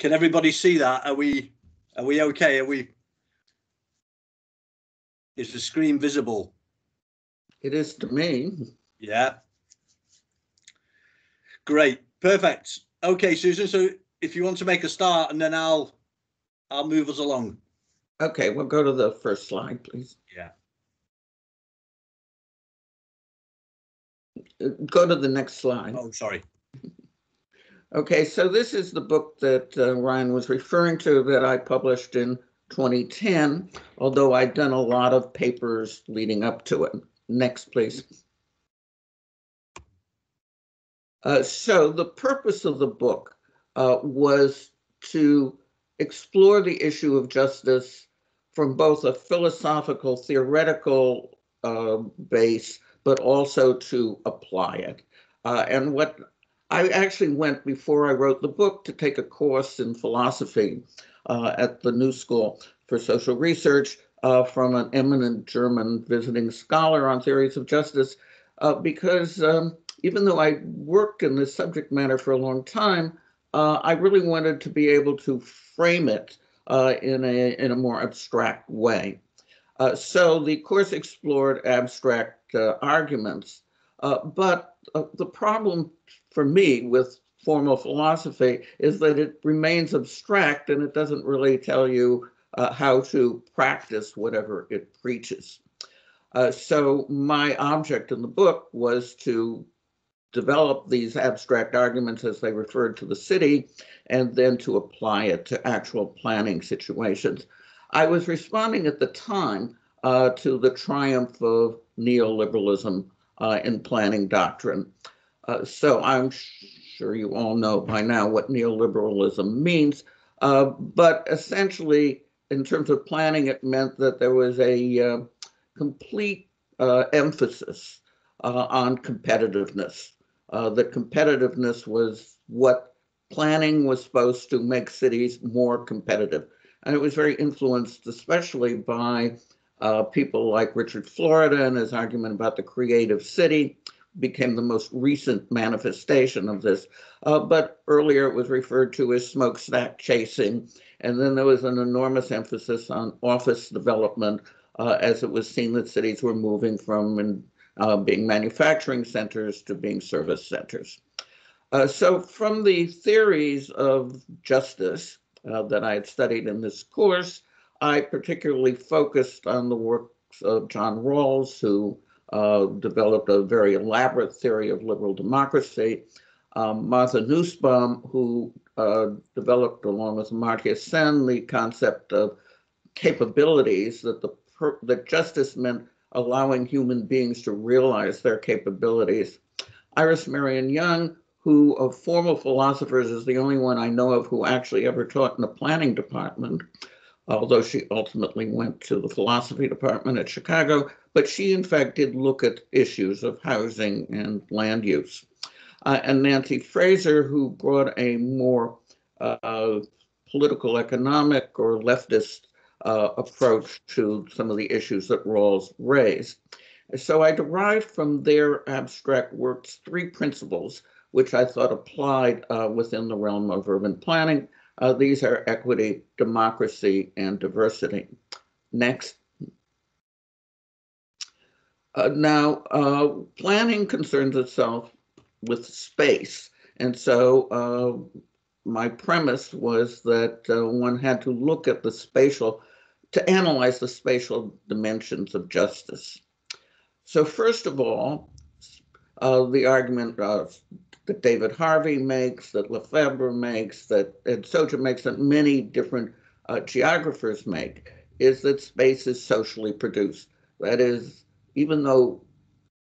Can everybody see that? Are we okay? Is the screen visible? It is to me. Yeah. Great. Perfect. Okay, Susan. So if you want to make a start, and then I'll move us along. Okay, we'll go to the first slide, please. Yeah. Go to the next slide. Oh, sorry. Okay, so this is the book that Ryan was referring to that I published in 2010, although I'd done a lot of papers leading up to it. Next, please. So the purpose of the book was to explore the issue of justice from both a philosophical, theoretical base, but also to apply it. And what I actually went, before I wrote the book, to take a course in philosophy at the New School for Social Research from an eminent German visiting scholar on theories of justice, because even though I worked in this subject matter for a long time, I really wanted to be able to frame it in a more abstract way. So the course explored abstract arguments, but the problem for me with formal philosophy is that it remains abstract and it doesn't really tell you how to practice whatever it preaches. So my object in the book was to develop these abstract arguments as they referred to the city, and then to apply it to actual planning situations. I was responding at the time to the triumph of neoliberalism in planning doctrine. So I'm sure you all know by now what neoliberalism means, but essentially, in terms of planning, it meant that there was a complete emphasis on competitiveness. That competitiveness was what planning was supposed to make cities more competitive. And it was very influenced, especially by people like Richard Florida, and his argument about the creative city became the most recent manifestation of this. But earlier it was referred to as smokestack chasing. And then there was an enormous emphasis on office development as it was seen that cities were moving from being manufacturing centers to being service centers. So from the theories of justice that I had studied in this course, I particularly focused on the works of John Rawls, who developed a very elaborate theory of liberal democracy, Martha Nussbaum, who developed, along with Amartya Sen, the concept of capabilities, that justice meant allowing human beings to realize their capabilities. Iris Marion Young, who of formal philosophers is the only one I know of who actually ever taught in the planning department, although she ultimately went to the philosophy department at Chicago, but she in fact did look at issues of housing and land use. And Nancy Fraser, who brought a more political economic or leftist approach to some of the issues that Rawls raised. So I derived from their abstract works 3 principles, which I thought applied within the realm of urban planning. These are equity, democracy, and diversity. Next. Now, planning concerns itself with space. And so my premise was that one had to look at the spatial, to analyze the spatial dimensions of justice. So first of all, the argument that David Harvey makes, that Lefebvre makes, that Soja makes, that many different geographers make, is that space is socially produced. That is, even though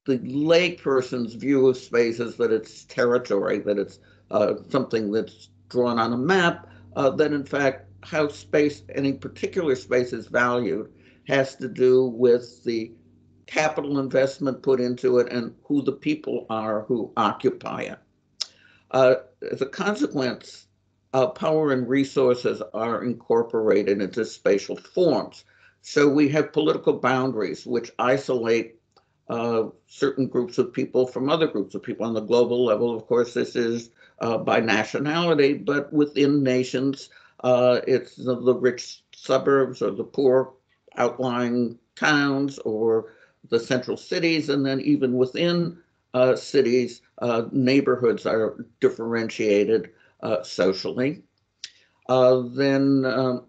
the layperson's view of space is that it's territory, that it's something that's drawn on a map, that in fact how space, any particular space, is valued has to do with the capital investment put into it and who the people are who occupy it. As a consequence, power and resources are incorporated into spatial forms. So we have political boundaries which isolate certain groups of people from other groups of people. On the global level, of course, this is by nationality, but within nations, it's the rich suburbs or the poor outlying towns or the central cities, and then even within cities, neighborhoods are differentiated socially. In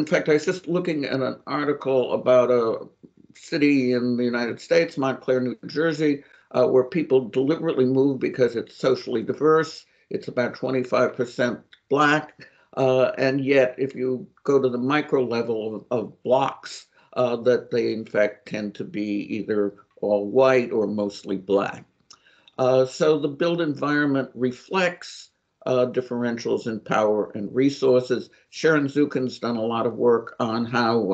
fact, I was just looking at an article about a city in the United States, Montclair, New Jersey, where people deliberately move because it's socially diverse. It's about 25% Black. And yet, if you go to the micro level of blocks, that they in fact tend to be either all white or mostly Black. So the built environment reflects differentials in power and resources. Sharon Zukin's done a lot of work on how,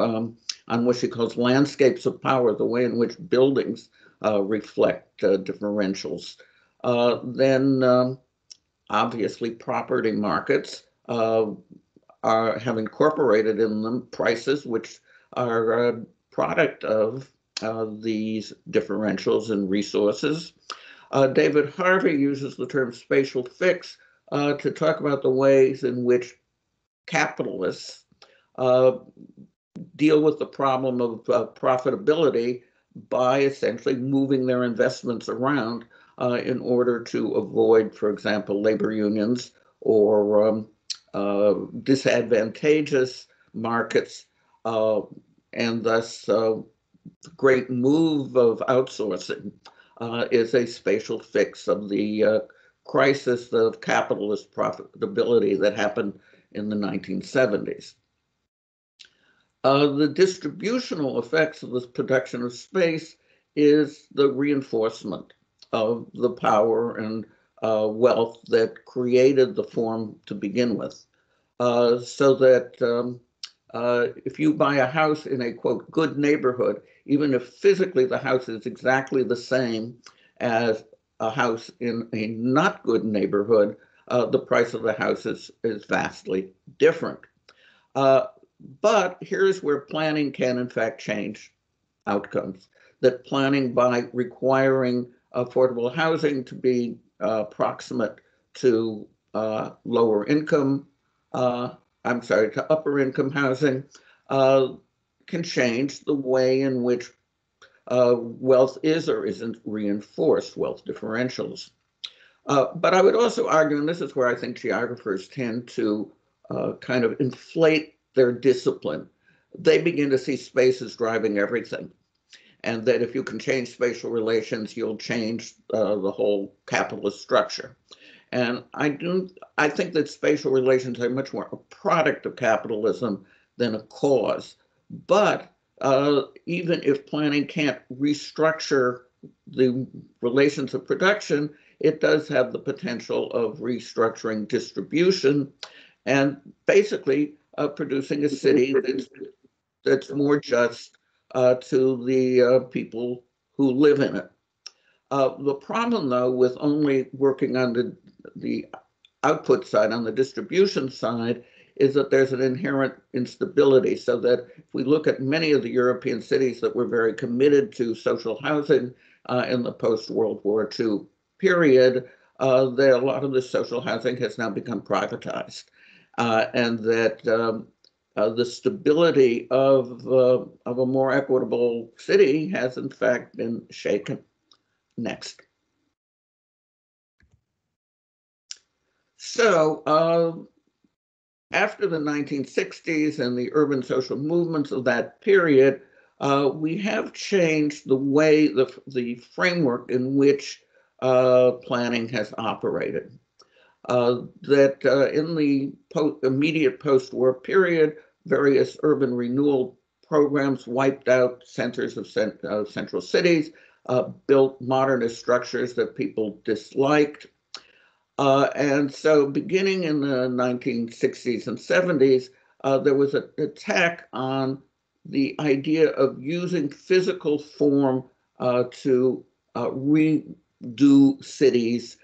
on what she calls landscapes of power, the way in which buildings reflect differentials. Then obviously property markets have incorporated in them prices which are a product of these differentials in resources. David Harvey uses the term spatial fix to talk about the ways in which capitalists deal with the problem of profitability by essentially moving their investments around in order to avoid, for example, labor unions or disadvantageous markets, and thus the great move of outsourcing is a spatial fix of the crisis of capitalist profitability that happened in the 1970s. The distributional effects of this production of space is the reinforcement of the power and wealth that created the form to begin with. So that if you buy a house in a, quote, good neighborhood, even if physically the house is exactly the same as a house in a not good neighborhood, the price of the house is vastly different. But here's where planning can, in fact, change outcomes. That planning, by requiring affordable housing to be proximate to lower income, to upper income housing, can change the way in which wealth is or isn't reinforced, wealth differentials. But I would also argue, and this is where I think geographers tend to kind of inflate their discipline, they begin to see space as driving everything. And that if you can change spatial relations, you'll change the whole capitalist structure. And I think that spatial relations are much more a product of capitalism than a cause. But even if planning can't restructure the relations of production, it does have the potential of restructuring distribution and basically producing a city that's more just to the people who live in it. The problem, though, with only working on the output side, on the distribution side, is that there's an inherent instability. So that if we look at many of the European cities that were very committed to social housing in the post-World War II period, that a lot of the social housing has now become privatized. And that the stability of a more equitable city has in fact been shaken. Next. So after the 1960s and the urban social movements of that period, we have changed the way, the framework in which planning has operated. That in the immediate post-war period, various urban renewal programs wiped out centers of central cities, built modernist structures that people disliked. And so beginning in the 1960s and 70s, there was an attack on the idea of using physical form to redo cities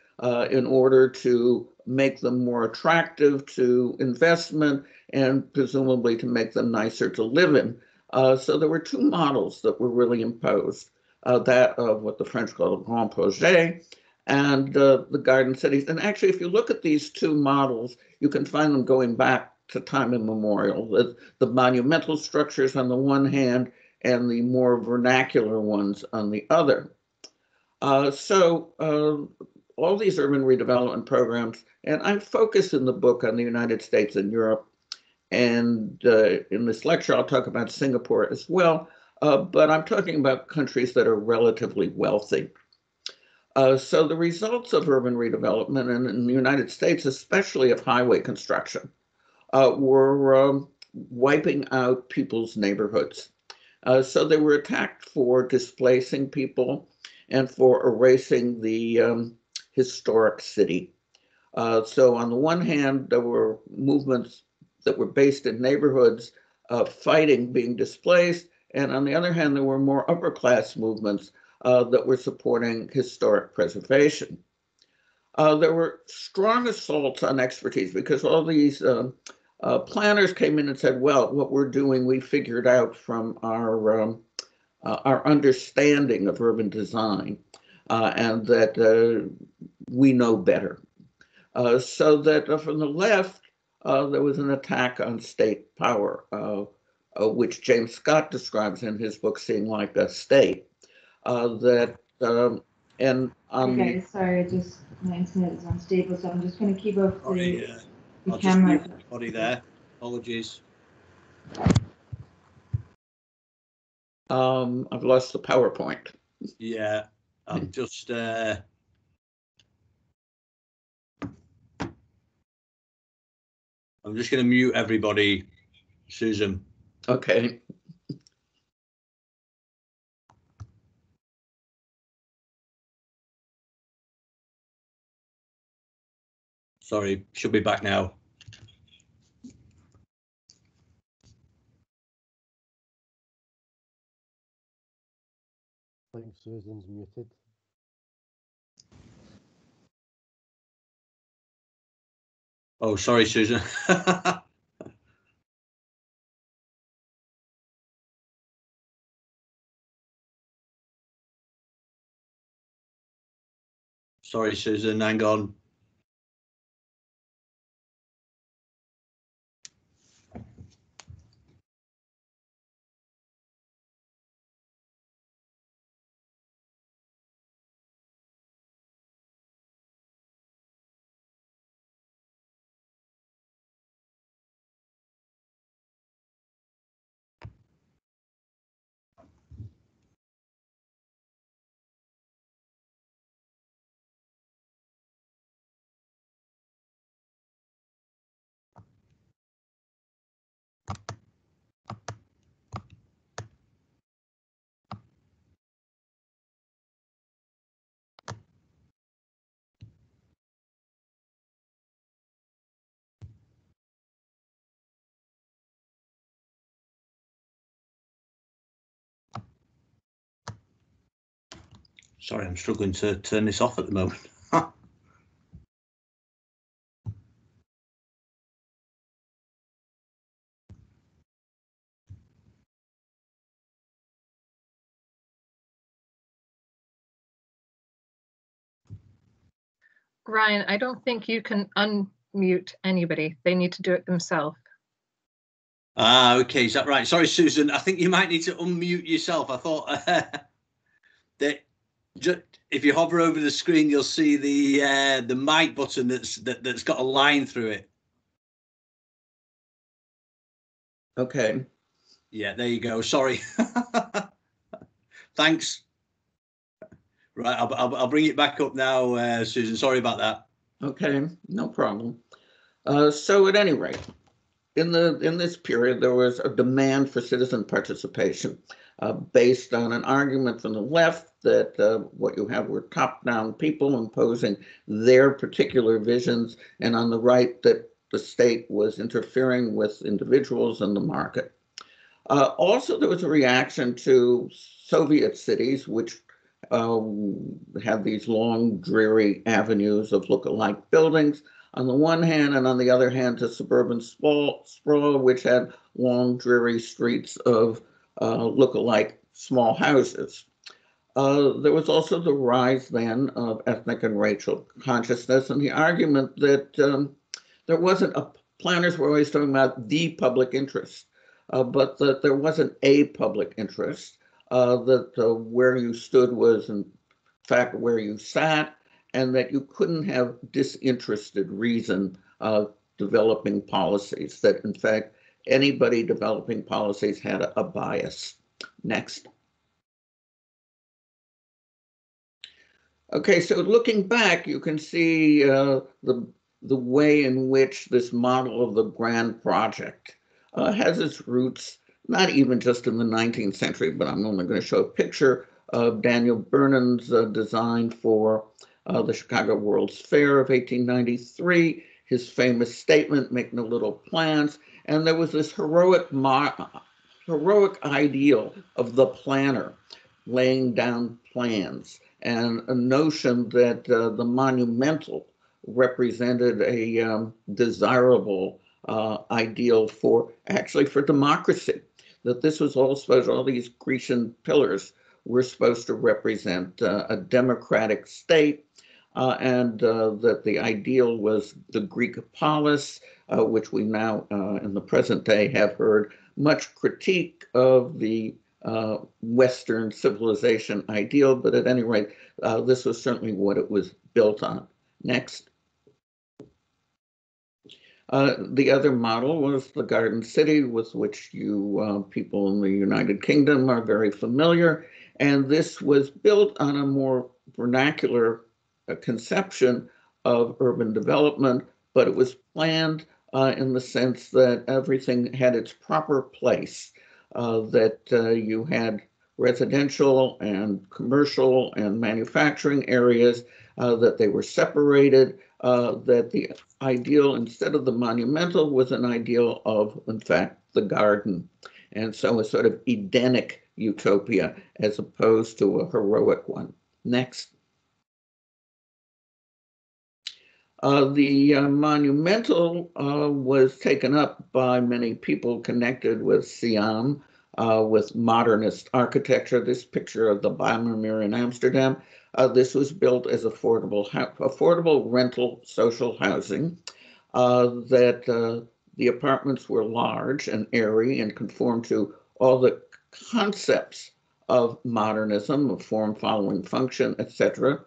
in order to make them more attractive to investment and presumably to make them nicer to live in. So there were two models that were really imposed, that of what the French call le grand projet and the garden cities. And actually, if you look at these two models, you can find them going back to time immemorial. The monumental structures on the one hand and the more vernacular ones on the other. So all these urban redevelopment programs, and I focus in the book on the United States and Europe. And in this lecture, I'll talk about Singapore as well, but I'm talking about countries that are relatively wealthy. So the results of urban redevelopment, and in the United States, especially of highway construction, were wiping out people's neighborhoods. So they were attacked for displacing people and for erasing the historic city. So on the one hand, there were movements that were based in neighborhoods fighting being displaced, and on the other hand, there were more upper class movements that were supporting historic preservation. There were strong assaults on expertise because all these planners came in and said, well, what we're doing, we figured out from our understanding of urban design, and that we know better. So that from the left, there was an attack on state power, which James Scott describes in his book, Seeing Like a State. And okay, sorry, just my internet is unstable, so I'm just going to keep off the I'll camera. just mute everybody there. Apologies. I've lost the PowerPoint. Yeah, I'm just going to mute everybody, Susan. Okay. Sorry, should be back now. I think Susan's muted. Oh, sorry, Susan. Sorry, Susan, hang on. Sorry, I'm struggling to turn this off at the moment. Ryan, I don't think you can unmute anybody. They need to do it themselves. Ah, okay, is that right? Sorry, Susan. I think you might need to unmute yourself. I thought that if you hover over the screen, you'll see the mic button that's got a line through it. Okay. Yeah, there you go. Sorry. Thanks. Right, I'll bring it back up now, Susan. Sorry about that. Okay, no problem. So at any rate, in this period, there was a demand for citizen participation based on an argument from the left that what you have were top-down people imposing their particular visions, and on the right that the state was interfering with individuals and the market. Also, there was a reaction to Soviet cities, which had these long, dreary avenues of look-alike buildings on the one hand, and on the other hand to suburban sprawl, which had long, dreary streets of look-alike small houses. There was also the rise then of ethnic and racial consciousness, and the argument that there wasn't a, planners were always talking about the public interest, but that there wasn't a public interest, that where you stood was in fact where you sat, and that you couldn't have disinterested reason developing policies, that in fact anybody developing policies had a bias. Next. Okay, so looking back, you can see the way in which this model of the grand project has its roots, not even just in the 19th century, but I'm only going to show a picture of Daniel Burnham's design for the Chicago World's Fair of 1893, his famous statement, make no little plans, and there was this heroic ideal of the planner laying down plans, and a notion that the monumental represented a desirable ideal for democracy, that this was all supposed, all these Grecian pillars were supposed to represent a democratic state, and that the ideal was the Greek polis, which we now in the present day have heard much critique of the Western civilization ideal, but at any rate, this was certainly what it was built on. Next. The other model was the Garden City, with which you people in the United Kingdom are very familiar, and this was built on a more vernacular conception of urban development, but it was planned in the sense that everything had its proper place. That you had residential and commercial and manufacturing areas, that they were separated, that the ideal, instead of the monumental, was an ideal of, in fact, the garden. And so a sort of Edenic utopia as opposed to a heroic one. Next. The monumental was taken up by many people connected with Siam, with modernist architecture. This picture of the Bijlmermeer in Amsterdam, this was built as affordable rental social housing, that the apartments were large and airy and conformed to all the concepts of modernism, of form following function, etc.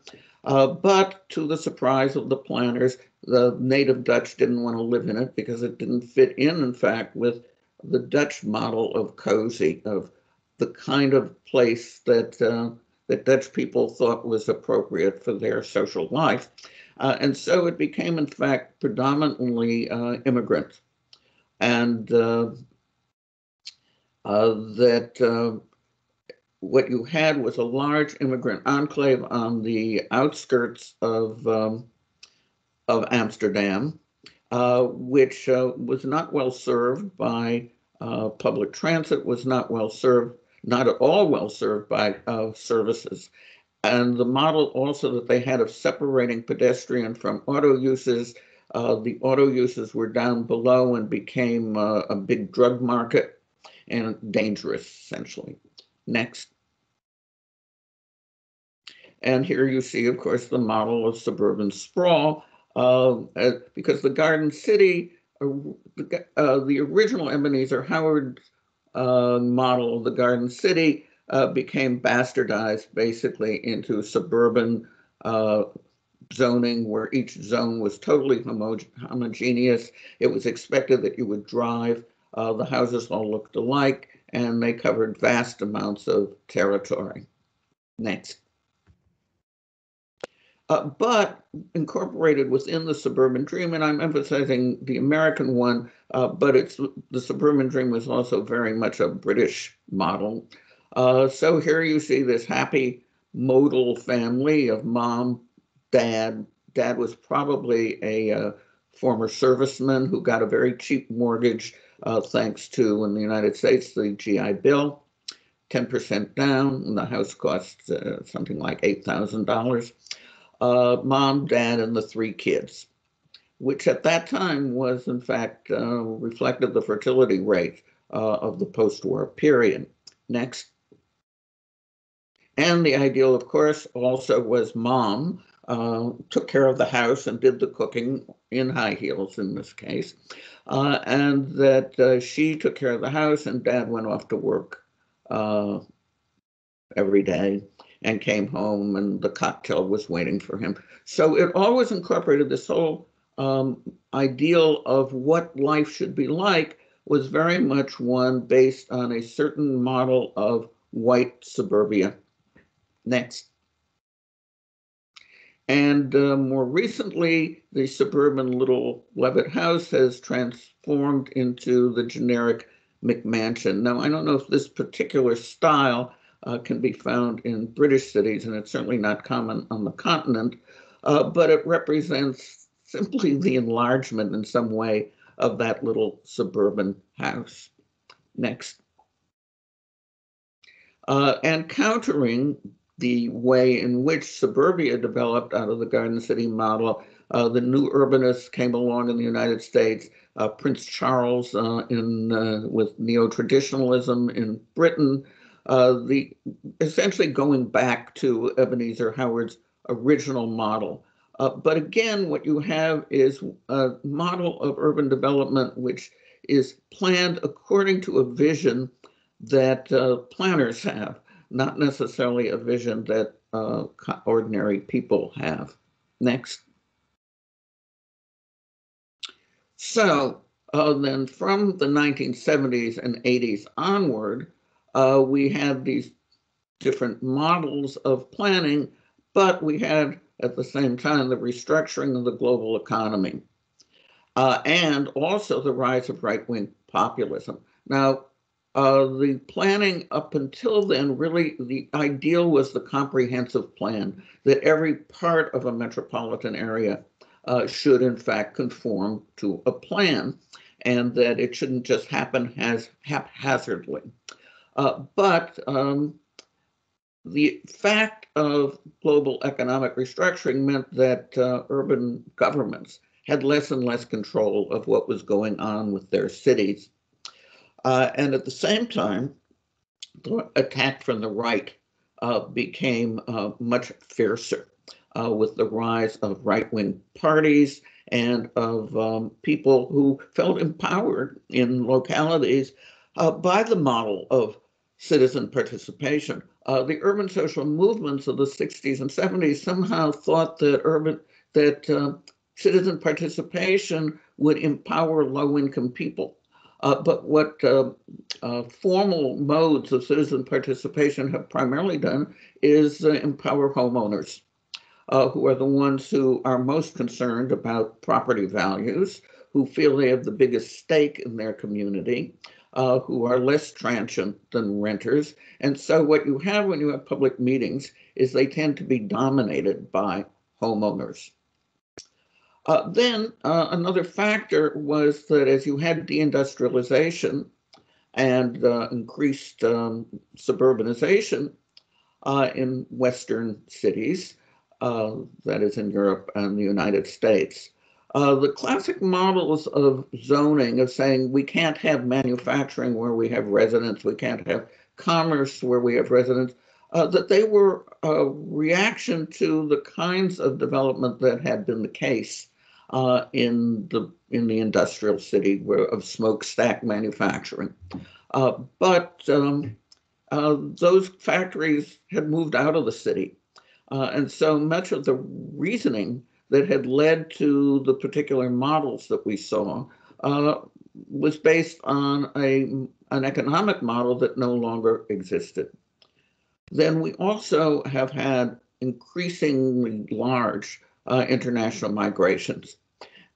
But to the surprise of the planners, the native Dutch didn't want to live in it because it didn't fit in fact, with the Dutch model of cozy, of the kind of place that that Dutch people thought was appropriate for their social life. And so it became, in fact, predominantly immigrant. And what you had was a large immigrant enclave on the outskirts of Amsterdam, which was not well served by public transit, was not at all well served by services. And the model also that they had of separating pedestrian from auto uses, the auto uses were down below and became a big drug market and dangerous, essentially. Next. And here you see, of course, the model of suburban sprawl, because the Garden City, the original Ebenezer Howard model of the Garden City became bastardized basically into suburban zoning, where each zone was totally homogeneous. It was expected that you would drive. The houses all looked alike, and they covered vast amounts of territory. Next. But incorporated within the suburban dream, and I'm emphasizing the American one, but the suburban dream was also very much a British model. So here you see this happy modal family of mom, dad. Dad was probably a former serviceman who got a very cheap mortgage thanks to, in the United States, the GI Bill, 10% down, and the house cost something like $8,000. Mom, dad, and the 3 kids, which at that time was, in fact, reflected the fertility rate of the post-war period. Next. And the ideal, of course, also was mom took care of the house and did the cooking in high heels in this case, and that she took care of the house and dad went off to work every day and came home and the cocktail was waiting for him. So it always incorporated this whole ideal of what life should be like was very much one based on a certain model of white suburbia. Next. And more recently, the suburban little Levitt house has transformed into the generic McMansion. Now, I don't know if this particular style can be found in British cities, and it's certainly not common on the continent, but it represents simply the enlargement in some way of that little suburban house. Next. And countering the way in which suburbia developed out of the Garden City model, the new urbanists came along in the United States. Prince Charles with neo-traditionalism in Britain, essentially going back to Ebenezer Howard's original model. But again, what you have is a model of urban development which is planned according to a vision that planners have, not necessarily a vision that ordinary people have. Next. So then from the 1970s and 80s onward, we had these different models of planning, but we had at the same time the restructuring of the global economy and also the rise of right-wing populism. Now, the planning up until then, really the ideal was the comprehensive plan, that every part of a metropolitan area should in fact conform to a plan, and that it shouldn't just happen haphazardly. But the fact of global economic restructuring meant that urban governments had less and less control of what was going on with their cities. And at the same time, the attack from the right became much fiercer with the rise of right-wing parties and of people who felt empowered in localities by the model of citizen participation. The urban social movements of the 60s and 70s somehow thought that citizen participation would empower low-income people. But what formal modes of citizen participation have primarily done is empower homeowners, who are the ones who are most concerned about property values, who feel they have the biggest stake in their community, who are less transient than renters. And so what you have when you have public meetings is they tend to be dominated by homeowners. Then another factor was that as you had deindustrialization and increased suburbanization in Western cities, that is in Europe and the United States, the classic models of zoning of saying we can't have manufacturing where we have residents, we can't have commerce where we have residents, that they were a reaction to the kinds of development that had been the case in the industrial city of smokestack manufacturing. But those factories had moved out of the city. And so much of the reasoning that had led to the particular models that we saw was based on an economic model that no longer existed. Then we also have had increasingly large international migrations.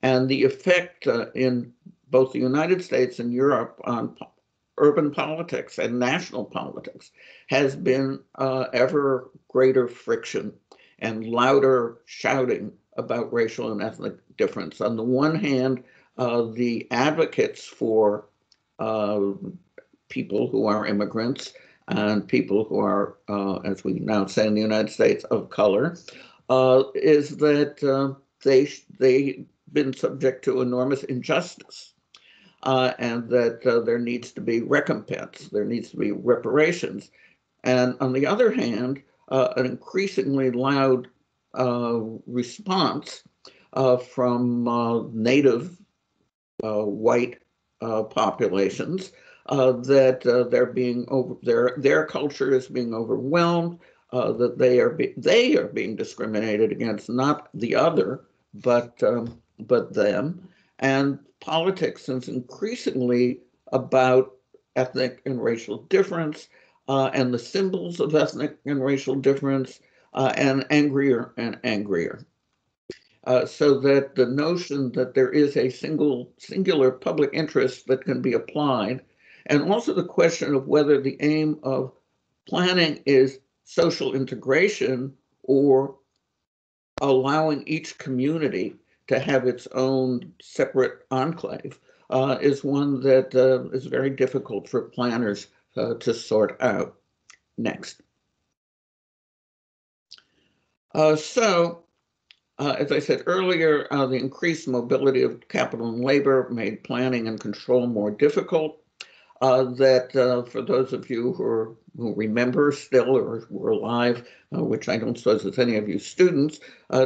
And the effect in both the United States and Europe on urban politics and national politics has been ever greater friction and louder shouting about racial and ethnic difference. On the one hand, the advocates for people who are immigrants and people who are, as we now say in the United States, of color, is that they've been subject to enormous injustice. And that there needs to be recompense, there needs to be reparations. And on the other hand, an increasingly loud response from native white populations that they're being their culture is being overwhelmed, that they are being discriminated against, not the other, but them. And politics is increasingly about ethnic and racial difference and the symbols of ethnic and racial difference, and angrier and angrier. So that the notion that there is a singular public interest that can be applied, and also the question of whether the aim of planning is social integration or allowing each community to have its own separate enclave, is one that is very difficult for planners to sort out. Next. As I said earlier, the increased mobility of capital and labor made planning and control more difficult. For those of you who remember still or were alive, which I don't suppose it's any of you students,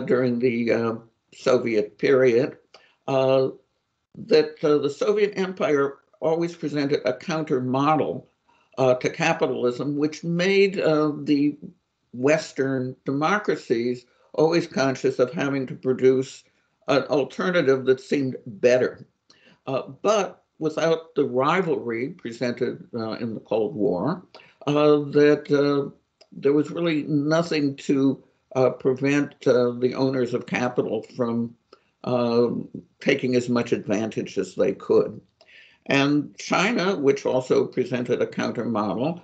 during the Soviet period, that the Soviet Empire always presented a counter model to capitalism, which made the Western democracies always conscious of having to produce an alternative that seemed better, but without the rivalry presented in the Cold War, that there was really nothing to prevent the owners of capital from taking as much advantage as they could. And China, which also presented a counter model,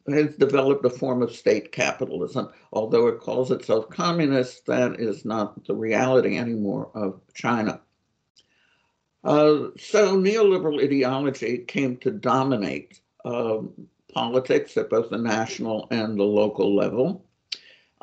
has developed a form of state capitalism. Although it calls itself communist, that is not the reality anymore of China. So neoliberal ideology came to dominate politics at both the national and the local level.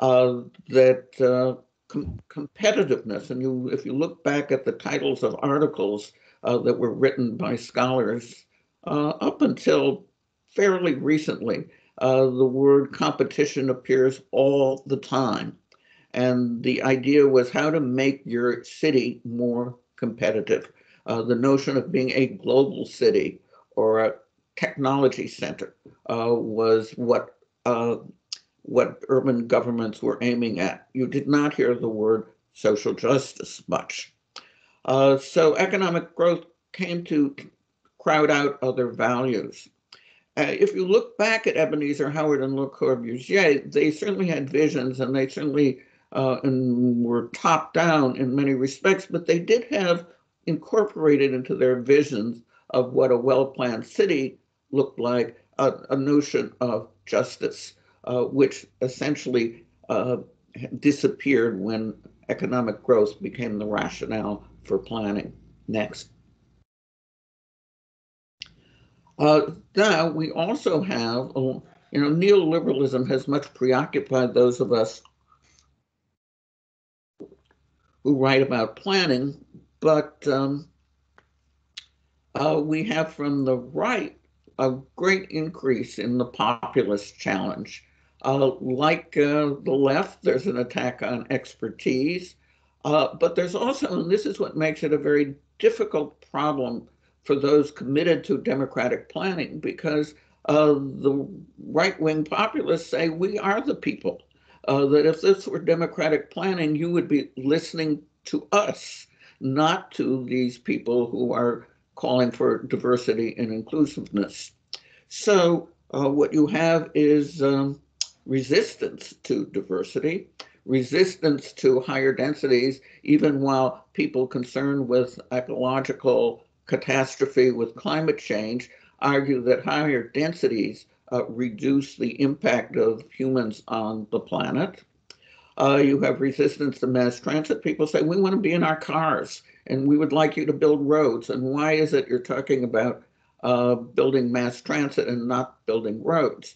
Competitiveness, and if you look back at the titles of articles that were written by scholars up until fairly recently, the word competition appears all the time. And the idea was how to make your city more competitive. The notion of being a global city or a technology center was what urban governments were aiming at. You did not hear the word social justice much. So economic growth came to crowd out other values. If you look back at Ebenezer Howard and Le Corbusier, they certainly had visions, and they certainly were top down in many respects, but they did have incorporated into their visions of what a well-planned city looked like a notion of justice, which essentially disappeared when economic growth became the rationale for planning. Next. Now we also have, neoliberalism has much preoccupied those of us who write about planning, but we have from the right a great increase in the populist challenge. Like the left, there's an attack on expertise, but there's also, and this is what makes it a very difficult problem for those committed to democratic planning, because the right-wing populists say we are the people, that if this were democratic planning, you would be listening to us, not to these people who are calling for diversity and inclusiveness. So what you have is resistance to diversity, resistance to higher densities, even while people concerned with ecological catastrophe with climate change argue that higher densities reduce the impact of humans on the planet. You have resistance to mass transit. People say, we want to be in our cars and we would like you to build roads. And why is it you're talking about building mass transit and not building roads?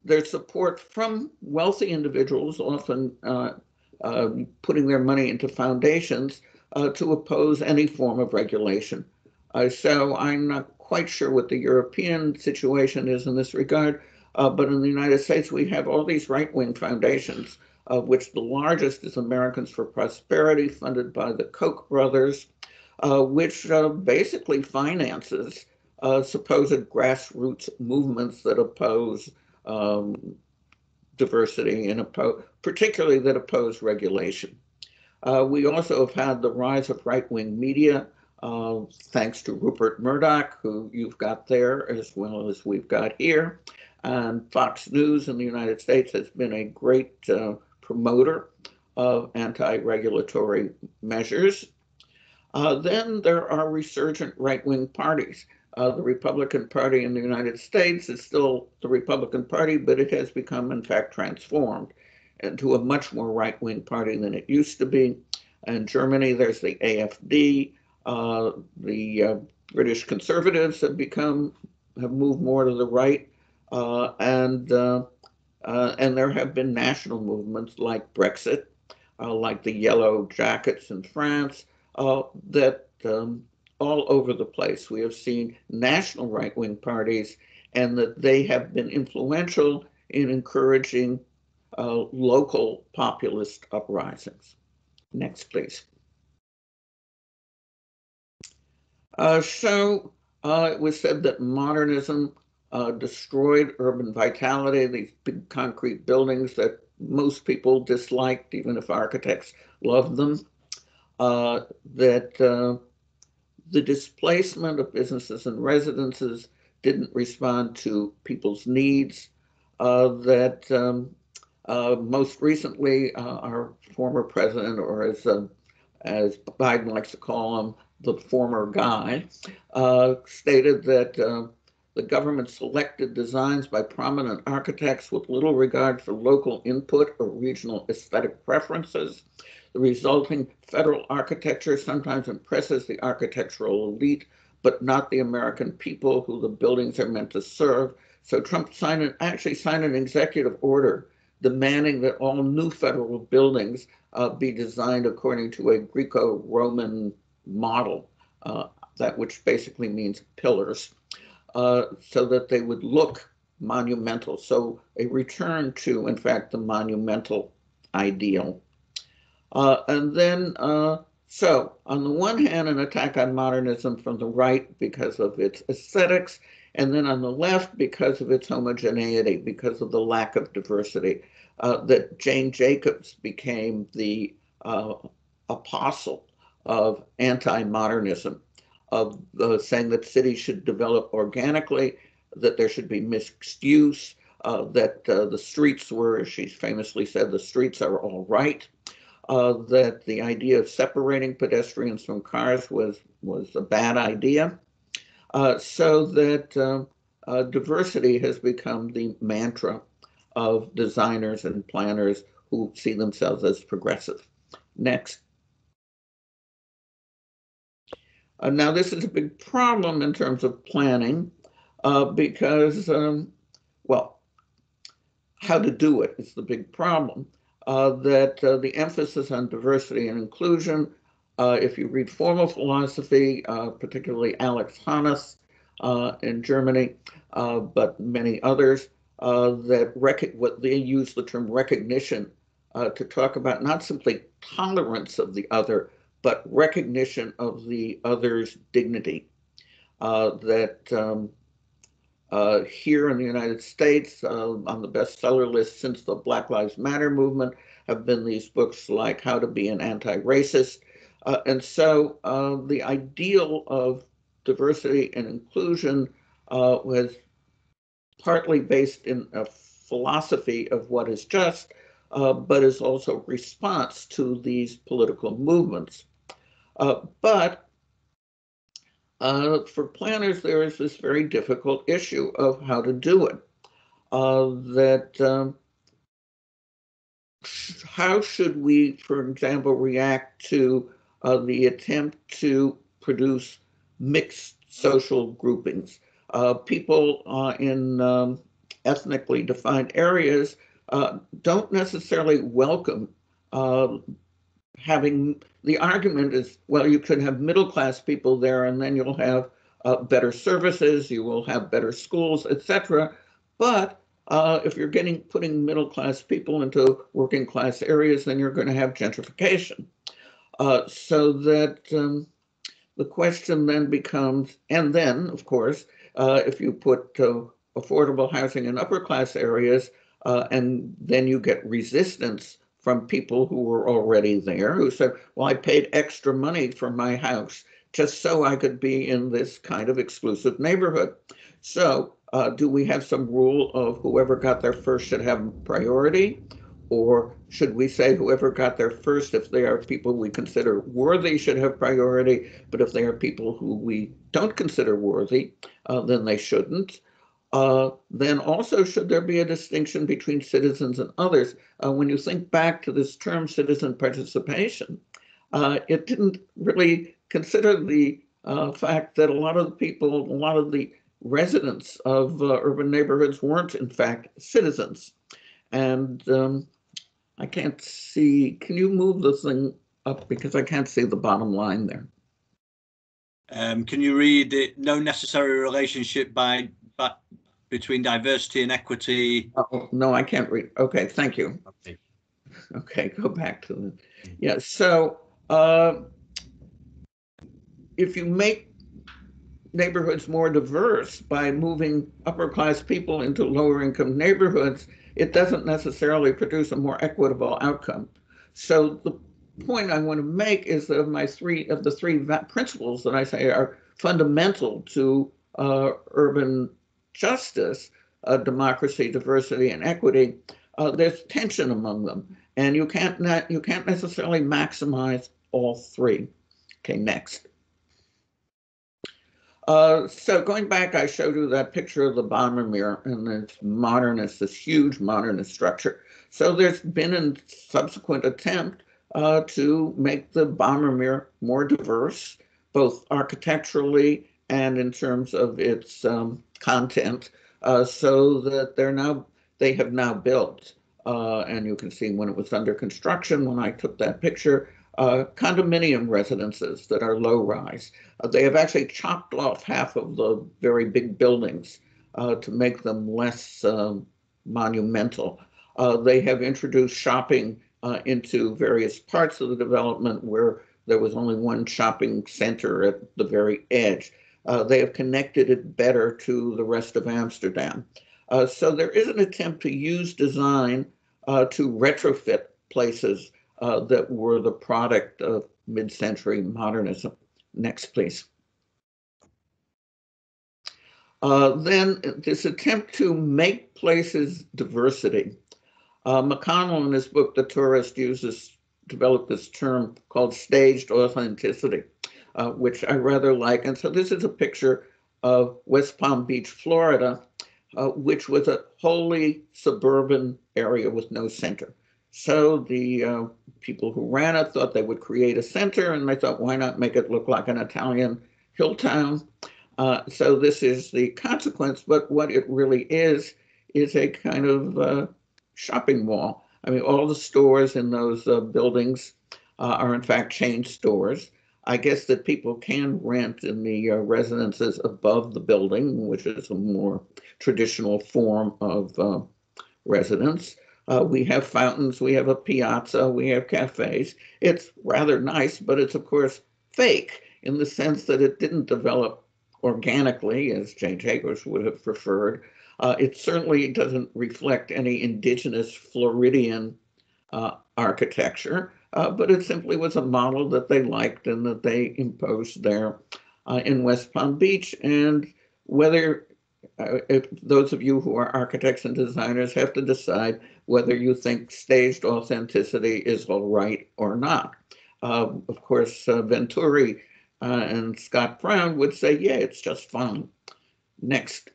There's support from wealthy individuals, often putting their money into foundations to oppose any form of regulation. So I'm not quite sure what the European situation is in this regard, but in the United States, we have all these right-wing foundations, of which the largest is Americans for Prosperity, funded by the Koch brothers, which basically finances supposed grassroots movements that oppose diversity and particularly that oppose regulation. We also have had the rise of right-wing media, thanks to Rupert Murdoch, who you've got there as well as we've got here. And Fox News in the United States has been a great promoter of anti-regulatory measures. Then there are resurgent right-wing parties. The Republican Party in the United States is still the Republican Party, but it has become, in fact, transformed into a much more right-wing party than it used to be. In Germany, there's the AfD. The British Conservatives have moved more to the right, and there have been national movements like Brexit, like the Yellow Jackets in France, that all over the place we have seen national right-wing parties, and that they have been influential in encouraging local populist uprisings. Next, please. It was said that modernism destroyed urban vitality, these big concrete buildings that most people disliked, even if architects loved them, that the displacement of businesses and residences didn't respond to people's needs, that most recently our former president, or as Biden likes to call him, the former guy, stated that the government selected designs by prominent architects with little regard for local input or regional aesthetic preferences. The resulting federal architecture sometimes impresses the architectural elite, but not the American people who the buildings are meant to serve. So Trump actually signed an executive order demanding that all new federal buildings be designed according to a Greco-Roman model, that which basically means pillars, so that they would look monumental. So a return to, in fact, the monumental ideal. So on the one hand, an attack on modernism from the right because of its aesthetics, and then on the left because of its homogeneity, because of the lack of diversity, that Jane Jacobs became the apostle of anti-modernism, of saying that cities should develop organically, that there should be mixed use, that the streets were, as she famously said, the streets are all right, that the idea of separating pedestrians from cars was a bad idea, so that diversity has become the mantra of designers and planners who see themselves as progressive. Next. Now, this is a big problem in terms of planning because, well, how to do it is the big problem. That the emphasis on diversity and inclusion, if you read formal philosophy, particularly Alex Hannes in Germany, but many others, what they use the term recognition to talk about not simply tolerance of the other, but recognition of the other's dignity. Here in the United States, on the bestseller list since the Black Lives Matter movement, have been these books like How to Be an Anti-Racist. And so the ideal of diversity and inclusion was partly based in a philosophy of what is just, but is also response to these political movements. But for planners, there is this very difficult issue of how to do it. How should we, for example, react to the attempt to produce mixed social groupings? People in ethnically defined areas don't necessarily welcome having, the argument is, well, you could have middle-class people there, and then you'll have better services, you will have better schools, etc. But if you're putting middle-class people into working-class areas, then you're going to have gentrification. So that the question then becomes, and then, of course, if you put affordable housing in upper-class areas, and then you get resistance from people who were already there, who said, well, I paid extra money for my house just so I could be in this kind of exclusive neighborhood. So do we have some rule of whoever got there first should have priority? Or should we say whoever got there first, if they are people we consider worthy, should have priority, but if they are people who we don't consider worthy, then they shouldn't? Then also, should there be a distinction between citizens and others? When you think back to this term citizen participation, it didn't really consider the fact that a lot of the people, a lot of the residents of urban neighborhoods weren't in fact citizens. And I can't see, can you move the thing up, because I can't see the bottom line there. Can you read it? No necessary relationship between diversity and equity. Oh, no, I can't read. Okay, thank you. Okay. Okay, go back to the, yeah, so if you make neighborhoods more diverse by moving upper class people into lower income neighborhoods, it doesn't necessarily produce a more equitable outcome. So the point I want to make is that of the three principles that I say are fundamental to urban justice, democracy, diversity, and equity, there's tension among them, and you can't necessarily maximize all three. Okay, next. So going back, I showed you that picture of the Bommermeer, and it's modernist, this huge modernist structure. So there's been a subsequent attempt to make the Bommermeer more diverse, both architecturally and in terms of its content, so that they have now built, and you can see when it was under construction, when I took that picture, condominium residences that are low-rise. They have actually chopped off half of the very big buildings to make them less monumental. They have introduced shopping into various parts of the development where there was only one shopping center at the very edge. They have connected it better to the rest of Amsterdam. So there is an attempt to use design to retrofit places that were the product of mid-century modernism. Next, please. Then this attempt to make places diversity. McConnell, in his book, The Tourist, developed this term called staged authenticity, which I rather like. And so this is a picture of West Palm Beach, Florida, which was a wholly suburban area with no center. So the people who ran it thought they would create a center, and they thought, why not make it look like an Italian hill town? So this is the consequence, but what it really is a kind of shopping mall. I mean, all the stores in those buildings are in fact chain stores. I guess that people can rent in the residences above the building, which is a more traditional form of residence. We have fountains, we have a piazza, we have cafes. It's rather nice, but it's of course fake in the sense that it didn't develop organically, as Jane Jacobs would have preferred. It certainly doesn't reflect any indigenous Floridian architecture, but it simply was a model that they liked and that they imposed there in West Palm Beach. And whether, if those of you who are architects and designers have to decide whether you think staged authenticity is all right or not. Of course, Venturi and Scott Brown would say, yeah, it's just fine. Next.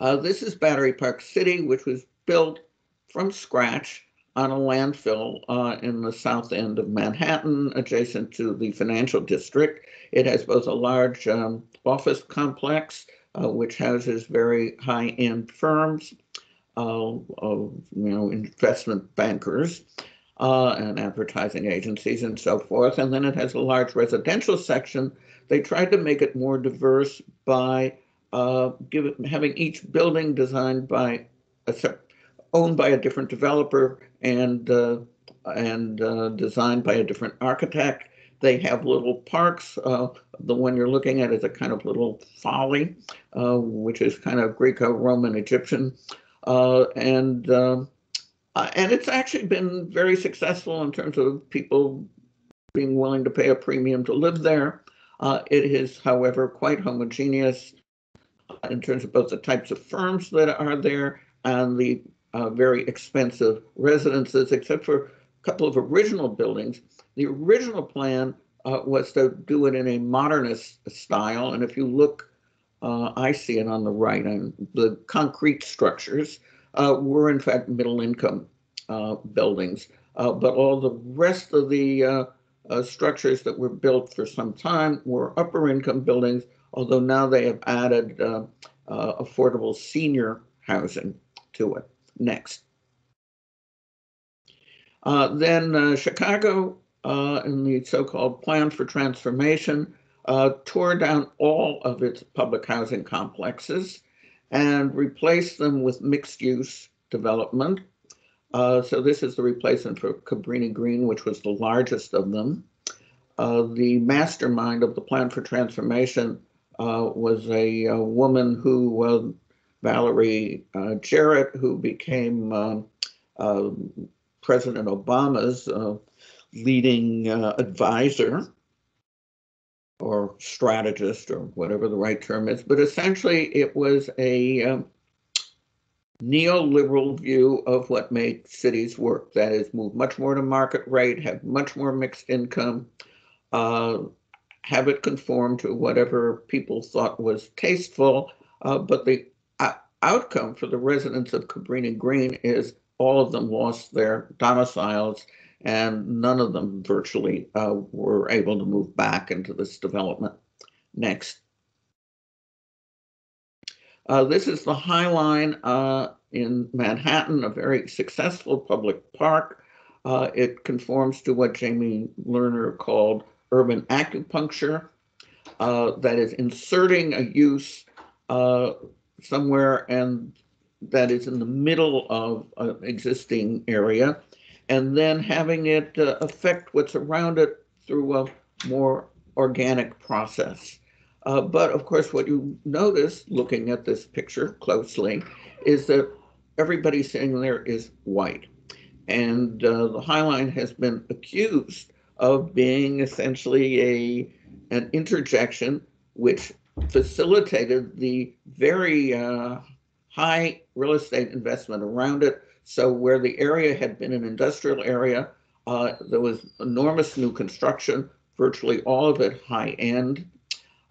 This is Battery Park City, which was built from scratch on a landfill in the south end of Manhattan, adjacent to the financial district. It has both a large office complex, which houses very high-end firms, investment bankers and advertising agencies and so forth. And then it has a large residential section. They tried to make it more diverse by having each building designed by owned by a different developer and designed by a different architect. They have little parks. The one you're looking at is a kind of little folly, which is kind of Greco-Roman Egyptian, and it's actually been very successful in terms of people being willing to pay a premium to live there. It is, however, quite homogeneous in terms of both the types of firms that are there and the very expensive residences, except for a couple of original buildings. The original plan was to do it in a modernist style. And if you look, I see it on the right, and the concrete structures were in fact middle income buildings. But all the rest of the structures that were built for some time were upper income buildings, although now they have added affordable senior housing to it. Next. Then Chicago, in the so-called Plan for Transformation, tore down all of its public housing complexes and replaced them with mixed-use development. So this is the replacement for Cabrini Green, which was the largest of them. The mastermind of the Plan for Transformation was a woman who, Valerie Jarrett, who became President Obama's leading advisor or strategist, or whatever the right term is. But essentially, it was a neoliberal view of what makes cities work. That is, move much more to market rate, have much more mixed income, have it conform to whatever people thought was tasteful. But the outcome for the residents of Cabrini Green is all of them lost their domiciles, and none of them virtually were able to move back into this development. Next. This is the High Line in Manhattan, a very successful public park. It conforms to what Jamie Lerner called urban acupuncture, that is inserting a use somewhere and that is in the middle of an existing area, and then having it affect what's around it through a more organic process. But of course, what you notice looking at this picture closely is that everybody sitting there is white. And the High Line has been accused of being essentially an interjection which facilitated the very high real estate investment around it. So where the area had been an industrial area, there was enormous new construction, virtually all of it high end.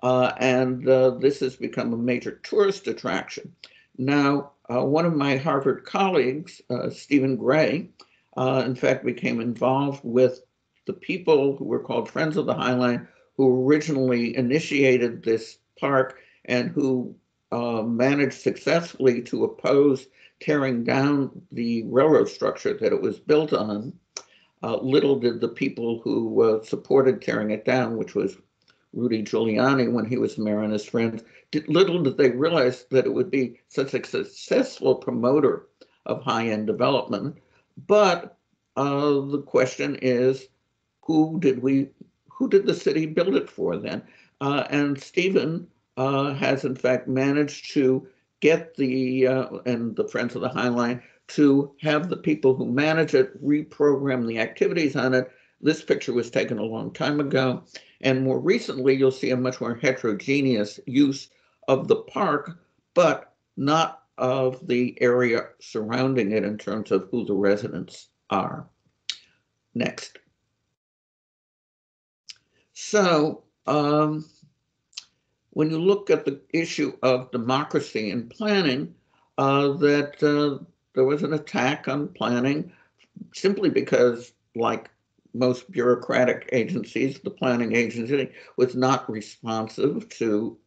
And this has become a major tourist attraction. Now, one of my Harvard colleagues, Stephen Gray, in fact, became involved with the people who were called Friends of the High Line, who originally initiated this park and who managed successfully to oppose tearing down the railroad structure that it was built on. Little did the people who supported tearing it down, which was Rudy Giuliani when he was mayor and his friends, little did they realize that it would be such a successful promoter of high-end development. But the question is, who did the city build it for then? And Stephen has in fact managed to get and the Friends of the High Line to have the people who manage it reprogram the activities on it. This picture was taken a long time ago. And more recently, you'll see a much more heterogeneous use of the park, but not of the area surrounding it in terms of who the residents are. Next. So when you look at the issue of democracy and planning, that there was an attack on planning simply because, like most bureaucratic agencies, the planning agency was not responsive to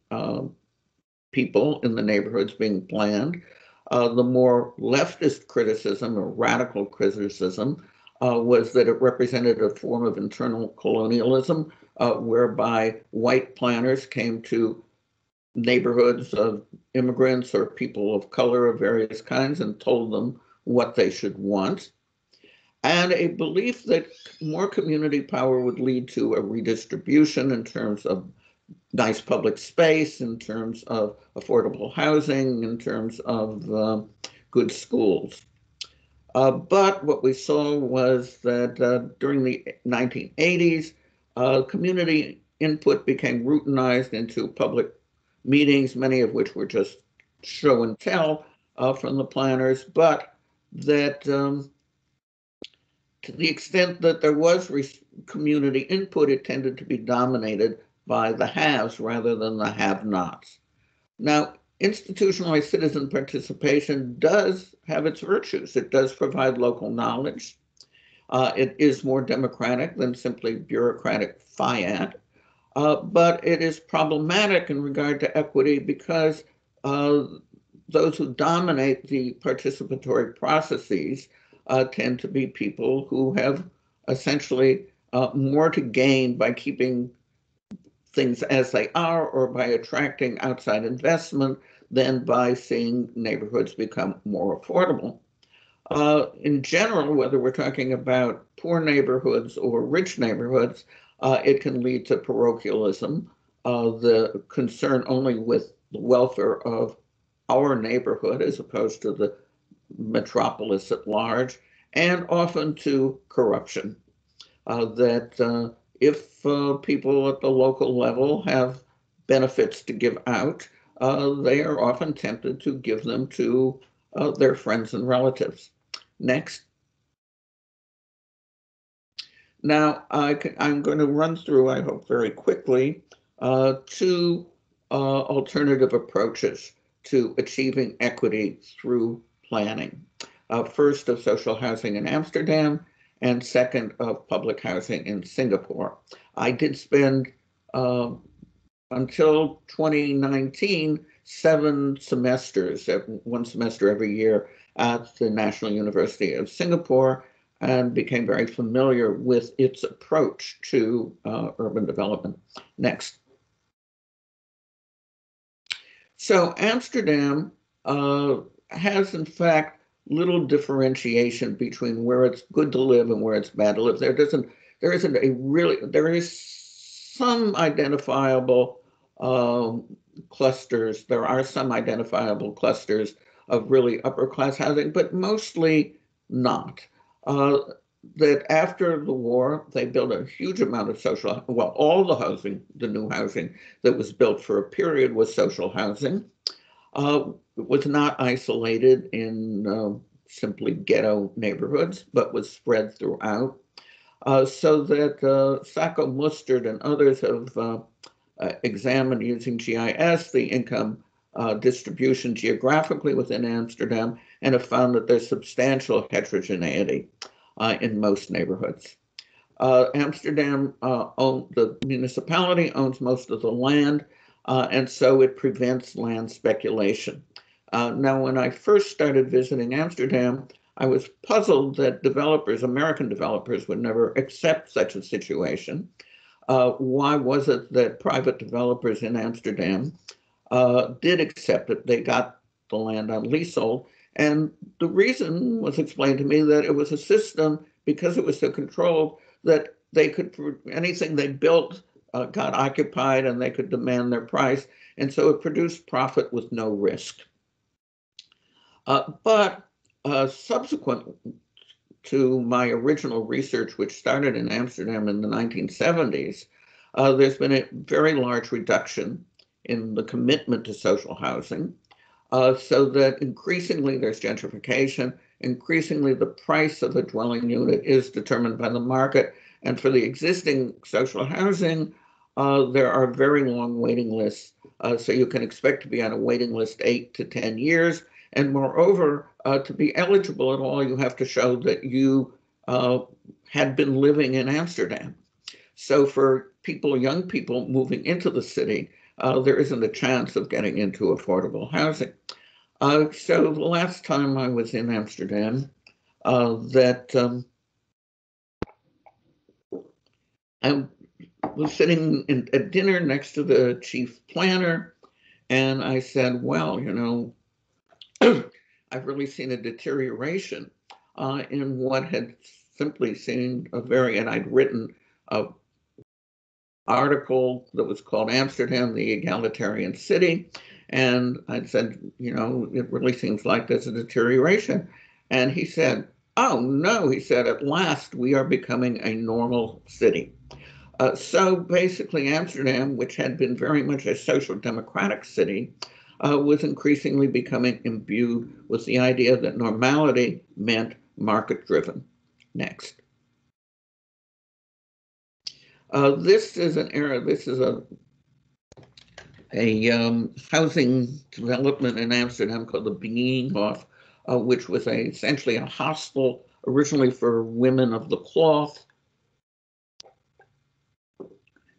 people in the neighborhoods being planned. The more leftist criticism or radical criticism was that it represented a form of internal colonialism, whereby white planners came to neighborhoods of immigrants or people of color of various kinds and told them what they should want, and a belief that more community power would lead to a redistribution in terms of nice public space, in terms of affordable housing, in terms of good schools. But what we saw was that during the 1980s, community input became routinized into public meetings, many of which were just show and tell from the planners, but that to the extent that there was community input, it tended to be dominated by the haves rather than the have-nots. Now, institutionalized citizen participation does have its virtues. It does provide local knowledge. It is more democratic than simply bureaucratic fiat. But it is problematic in regard to equity because those who dominate the participatory processes tend to be people who have essentially more to gain by keeping things as they are or by attracting outside investment than by seeing neighborhoods become more affordable. In general, whether we're talking about poor neighborhoods or rich neighborhoods, it can lead to parochialism, the concern only with the welfare of our neighborhood as opposed to the metropolis at large, and often to corruption. That if people at the local level have benefits to give out, they are often tempted to give them to their friends and relatives. Next. Now, I'm going to run through, I hope very quickly, two alternative approaches to achieving equity through planning. First, of social housing in Amsterdam, and second, of public housing in Singapore. I did spend, until 2019, 7 semesters, 1 semester every year, at the National University of Singapore, and became very familiar with its approach to urban development. Next. So Amsterdam has, in fact, little differentiation between where it's good to live and where it's bad to live. There is some identifiable clusters. There are some identifiable clusters of really upper class housing, but mostly not. That after the war, they built a huge amount of social, well, all the housing, the new housing that was built for a period was social housing. Was not isolated in simply ghetto neighborhoods, but was spread throughout. So that Sacco Mustard and others have examined using GIS the income distribution geographically within Amsterdam and have found that there's substantial heterogeneity in most neighborhoods. Amsterdam, the municipality owns most of the land, and so it prevents land speculation. Now, when I first started visiting Amsterdam, I was puzzled that developers, American developers, would never accept such a situation. Why was it that private developers in Amsterdam did accept it? They got the land on leasehold. And the reason was explained to me that it was a system, because it was so controlled, that they could, anything they built got occupied and they could demand their price. And so it produced profit with no risk. But subsequent to my original research, which started in Amsterdam in the 1970s, there's been a very large reduction in the commitment to social housing, so that increasingly there's gentrification, increasingly the price of a dwelling unit is determined by the market, and for the existing social housing, there are very long waiting lists, so you can expect to be on a waiting list 8 to 10 years, and moreover, to be eligible at all, you have to show that you had been living in Amsterdam. So for people, young people moving into the city, there isn't a chance of getting into affordable housing. So the last time I was in Amsterdam, I was sitting at dinner next to the chief planner, and I said, well, you know, I've really seen a deterioration in what had simply seemed and I'd written an article that was called Amsterdam, the Egalitarian City. And I said, you know, it really seems like there's a deterioration. And he said, oh, no, he said, at last we are becoming a normal city. So basically, Amsterdam, which had been very much a social democratic city, was increasingly becoming imbued with the idea that normality meant market-driven. Next. This is an era, this is a housing development in Amsterdam called the Binnenhof, which was essentially a hostel originally for women of the cloth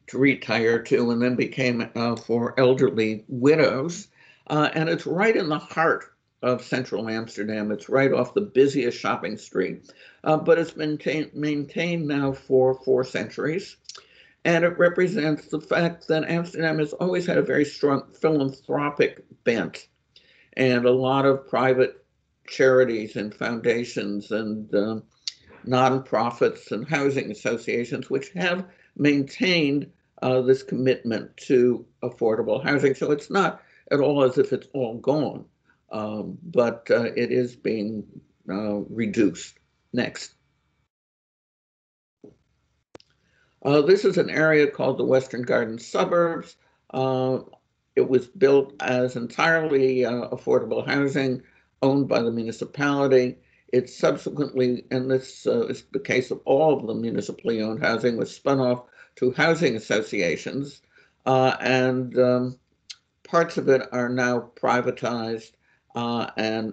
to retire to, and then became for elderly widows. And it's right in the heart of central Amsterdam. It's right off the busiest shopping street, but it's been maintained now for 4 centuries. And it represents the fact that Amsterdam has always had a very strong philanthropic bent, and a lot of private charities and foundations and nonprofits and housing associations which have maintained this commitment to affordable housing. So it's not at all as if it's all gone, but it is being reduced. Next. This is an area called the Western Garden Suburbs. It was built as entirely affordable housing owned by the municipality. It subsequently, and this is the case of all of the municipally owned housing, was spun off to housing associations, and parts of it are now privatized and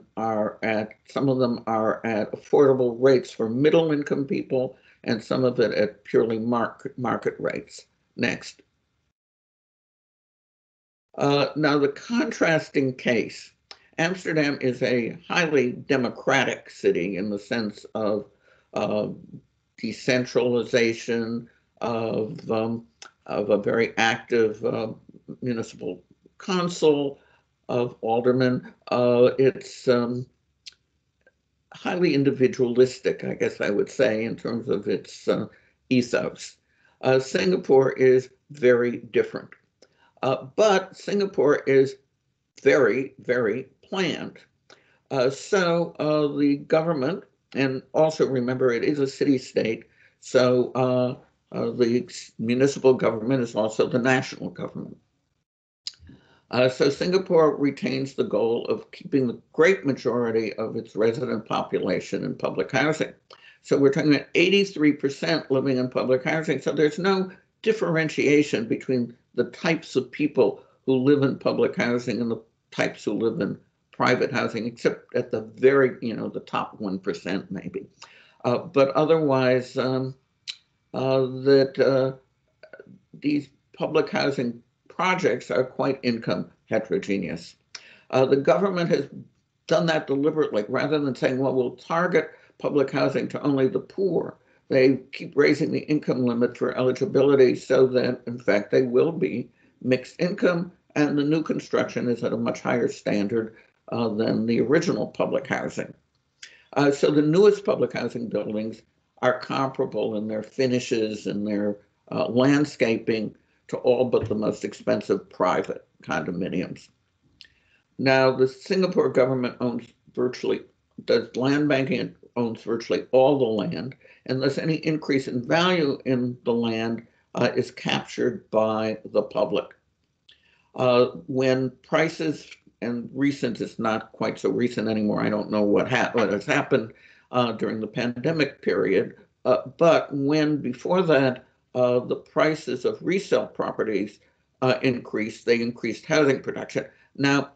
some of them are at affordable rates for middle income people, and some of it at purely market rates. Next. Now, the contrasting case. Amsterdam is a highly democratic city in the sense of decentralization, of a very active municipal council, of aldermen. It's highly individualistic, I guess I would say, in terms of its ethos. Singapore is very different. But Singapore is very, very planned. So the government, and also remember it is a city-state, so the municipal government is also the national government. So Singapore retains the goal of keeping the great majority of its resident population in public housing. So we're talking about 83% living in public housing. So there's no differentiation between the types of people who live in public housing and the types who live in private housing, except at the very, the top 1% maybe. But otherwise, these public housing projects are quite income heterogeneous. The government has done that deliberately. Rather than saying, well, we'll target public housing to only the poor, they keep raising the income limit for eligibility so that, in fact, they will be mixed income, and the new construction is at a much higher standard than the original public housing. So the newest public housing buildings are comparable in their finishes and their landscaping to all but the most expensive private condominiums. Now, the Singapore government does land banking, and owns virtually all the land, and thus any increase in value in the land is captured by the public. When prices, and recent is not quite so recent anymore, I don't know what has happened during the pandemic period, but when before that the prices of resale properties increased, they increased housing production. Now,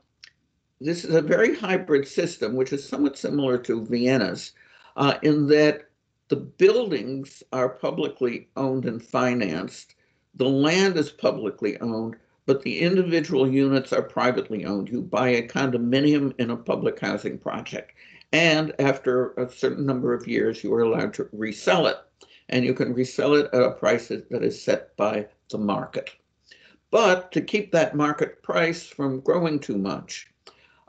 this is a very hybrid system, which is somewhat similar to Vienna's, in that the buildings are publicly owned and financed, the land is publicly owned, but the individual units are privately owned. You buy a condominium in a public housing project, and after a certain number of years, you are allowed to resell it, and you can resell it at a price that is set by the market. But to keep that market price from growing too much,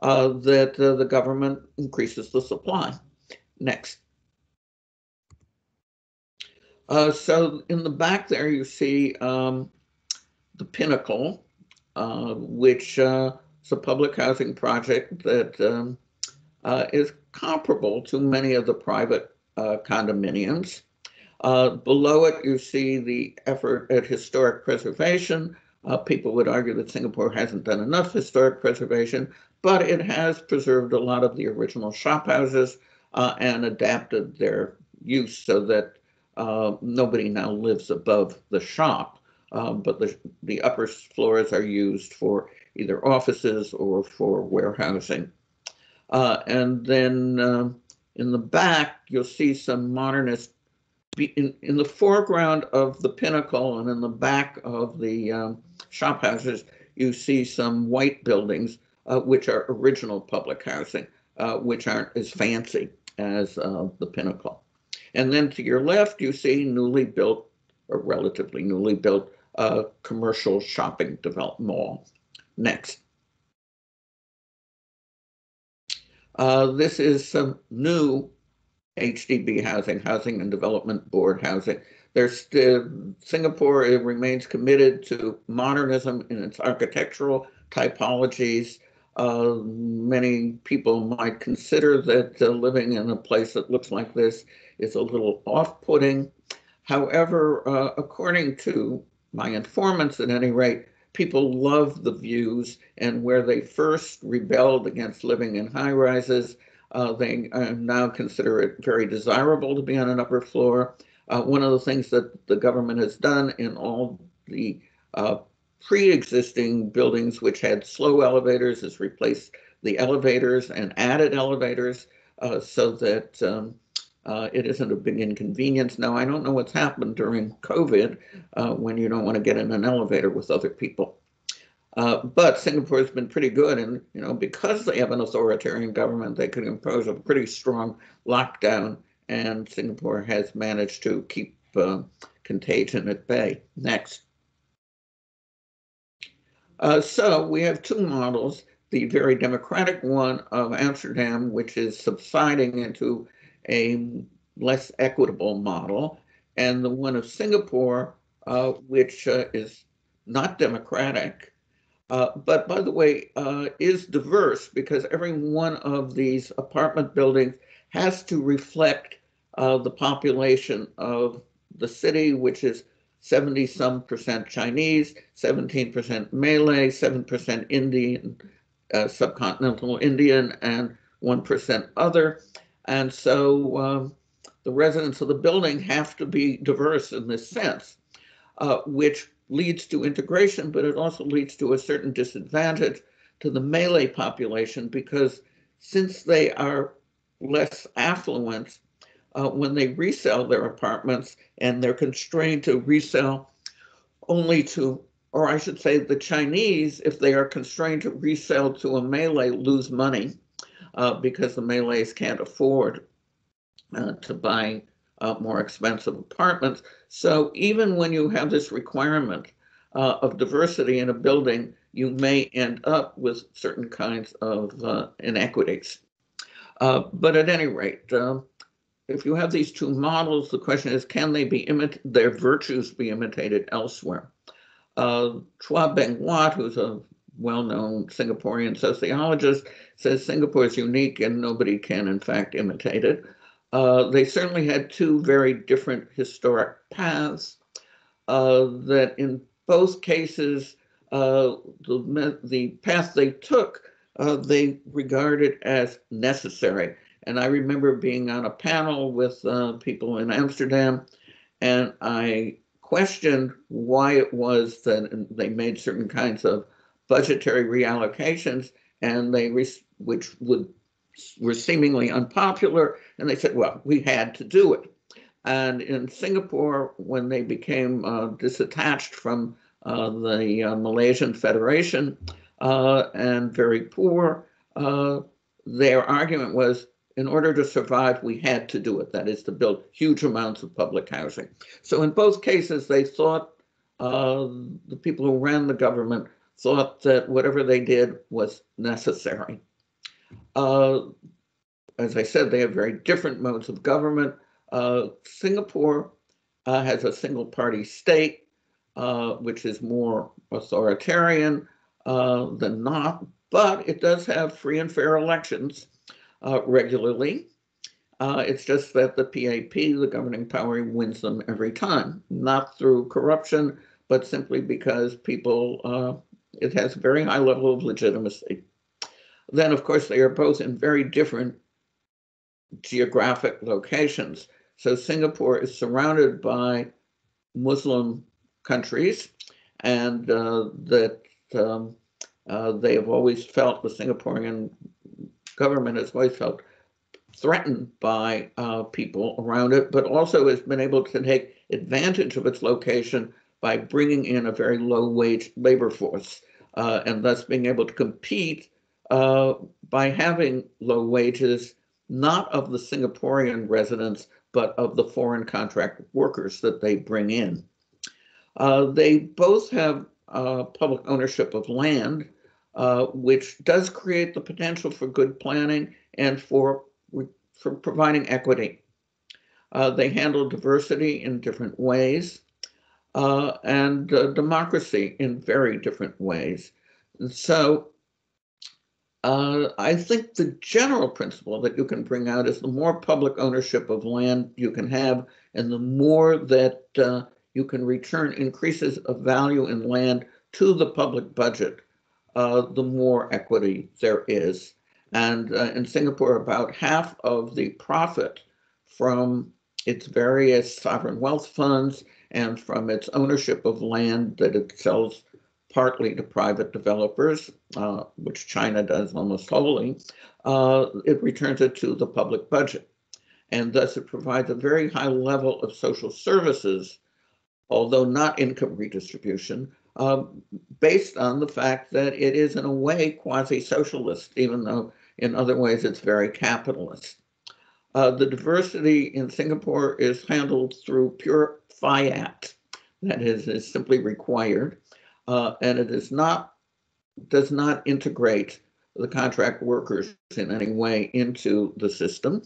the government increases the supply. Next. So in the back there, you see the Pinnacle, which is a public housing project that is comparable to many of the private condominiums. Below it, you see the effort at historic preservation. People would argue that Singapore hasn't done enough historic preservation, but it has preserved a lot of the original shop houses and adapted their use so that nobody now lives above the shop, but the upper floors are used for either offices or for warehousing. And then in the back, you'll see some modernist, in the foreground of the Pinnacle and in the back of the shop houses, you see some white buildings, which are original public housing, which aren't as fancy as the Pinnacle. And then to your left, you see newly built, or relatively newly built, commercial shopping development mall. Next. This is some new HDB housing, Housing and Development Board housing. Singapore remains committed to modernism in its architectural typologies. Many people might consider that living in a place that looks like this is a little off-putting. However, according to my informants at any rate, people love the views, and where they first rebelled against living in high-rises, they now consider it very desirable to be on an upper floor. One of the things that the government has done in all the pre-existing buildings which had slow elevators is replace the elevators and added elevators so that it isn't a big inconvenience. Now, I don't know what's happened during COVID when you don't want to get in an elevator with other people. But Singapore has been pretty good, and because they have an authoritarian government, they could impose a pretty strong lockdown, and Singapore has managed to keep contagion at bay. Next. So we have two models, the very democratic one of Amsterdam, which is subsiding into a less equitable model, and the one of Singapore, which is not democratic, but by the way, is diverse, because every one of these apartment buildings has to reflect the population of the city, which is 70-some% Chinese, 17% Malay, 7% Indian, subcontinental Indian, and 1% other. And so the residents of the building have to be diverse in this sense, which leads to integration, but it also leads to a certain disadvantage to the Malay population, because since they are less affluent, when they resell their apartments, and they're constrained to resell only to, or I should say the Chinese, if they are constrained to resell to a Malay, lose money because the Malays can't afford to buy more expensive apartments. So even when you have this requirement of diversity in a building, you may end up with certain kinds of inequities. But at any rate, if you have these two models, the question is, can they be their virtues be imitated elsewhere? Chua Beng Wat, who's a well-known Singaporean sociologist, says Singapore is unique and nobody can, in fact, imitate it. They certainly had two very different historic paths that in both cases, the path they took, they regarded as necessary. And I remember being on a panel with people in Amsterdam, and I questioned why it was that they made certain kinds of budgetary reallocations, and which were seemingly unpopular, and they said, well, we had to do it. And in Singapore, when they became disattached from the Malaysian Federation, and very poor. Their argument was, in order to survive, we had to do it. That is, to build huge amounts of public housing. So in both cases, they thought, the people who ran the government thought that whatever they did was necessary. As I said, they have very different modes of government. Singapore has a single party state, which is more authoritarian than not, but it does have free and fair elections regularly. It's just that the PAP, the governing power, wins them every time, not through corruption, but simply because people, it has a very high level of legitimacy. Then, of course, they are both in very different geographic locations. So Singapore is surrounded by Muslim countries, and that they have always felt, the Singaporean government has always felt threatened by people around it, but also has been able to take advantage of its location by bringing in a very low-wage labor force, and thus being able to compete by having low wages, not of the Singaporean residents, but of the foreign contract workers that they bring in. They both have public ownership of land, which does create the potential for good planning and for providing equity. They handle diversity in different ways, and democracy in very different ways. And so I think the general principle that you can bring out is the more public ownership of land you can have, and the more that you can return increases of value in land to the public budget, the more equity there is. And in Singapore, about half of the profit from its various sovereign wealth funds and from its ownership of land that it sells partly to private developers, which China does almost wholly, it returns it to the public budget. And thus it provides a very high level of social services, although not income redistribution, based on the fact that it is in a way quasi-socialist, even though in other ways it's very capitalist. The diversity in Singapore is handled through pure fiat, that is simply required, and it does not integrate the contract workers in any way into the system.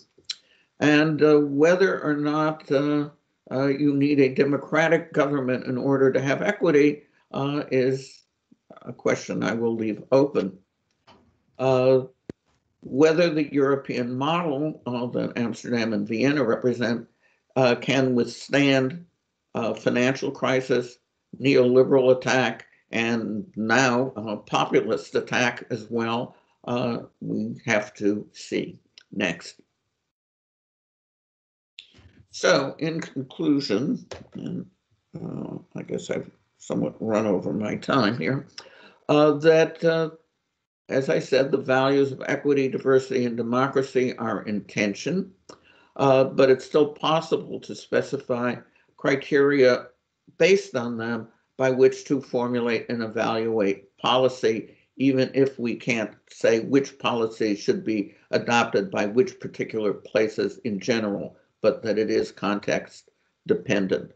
And whether or not you need a democratic government in order to have equity is a question I will leave open. Whether the European model that Amsterdam and Vienna represent can withstand financial crisis, neoliberal attack, and now populist attack as well, we have to see. Next. So in conclusion, and I guess I've somewhat run over my time here, that as I said, the values of equity, diversity, and democracy are in tension, but it's still possible to specify criteria based on them by which to formulate and evaluate policy, even if we can't say which policy should be adopted by which particular places in general, but that it is context dependent.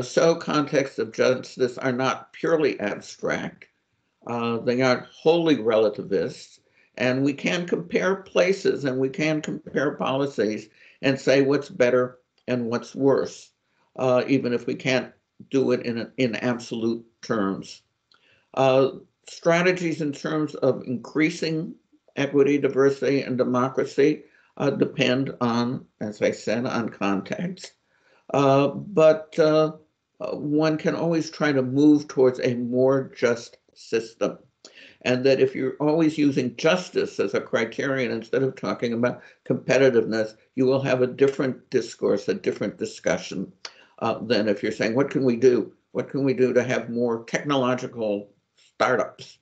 So contexts of justice are not purely abstract. They aren't wholly relativist, and we can compare places and we can compare policies and say what's better and what's worse, even if we can't do it in absolute terms. Strategies in terms of increasing equity, diversity, and democracy depend on, as I said, on context. But one can always try to move towards a more just system. And that if you're always using justice as a criterion instead of talking about competitiveness, you will have a different discourse, a different discussion than if you're saying, what can we do? What can we do to have more technological startups?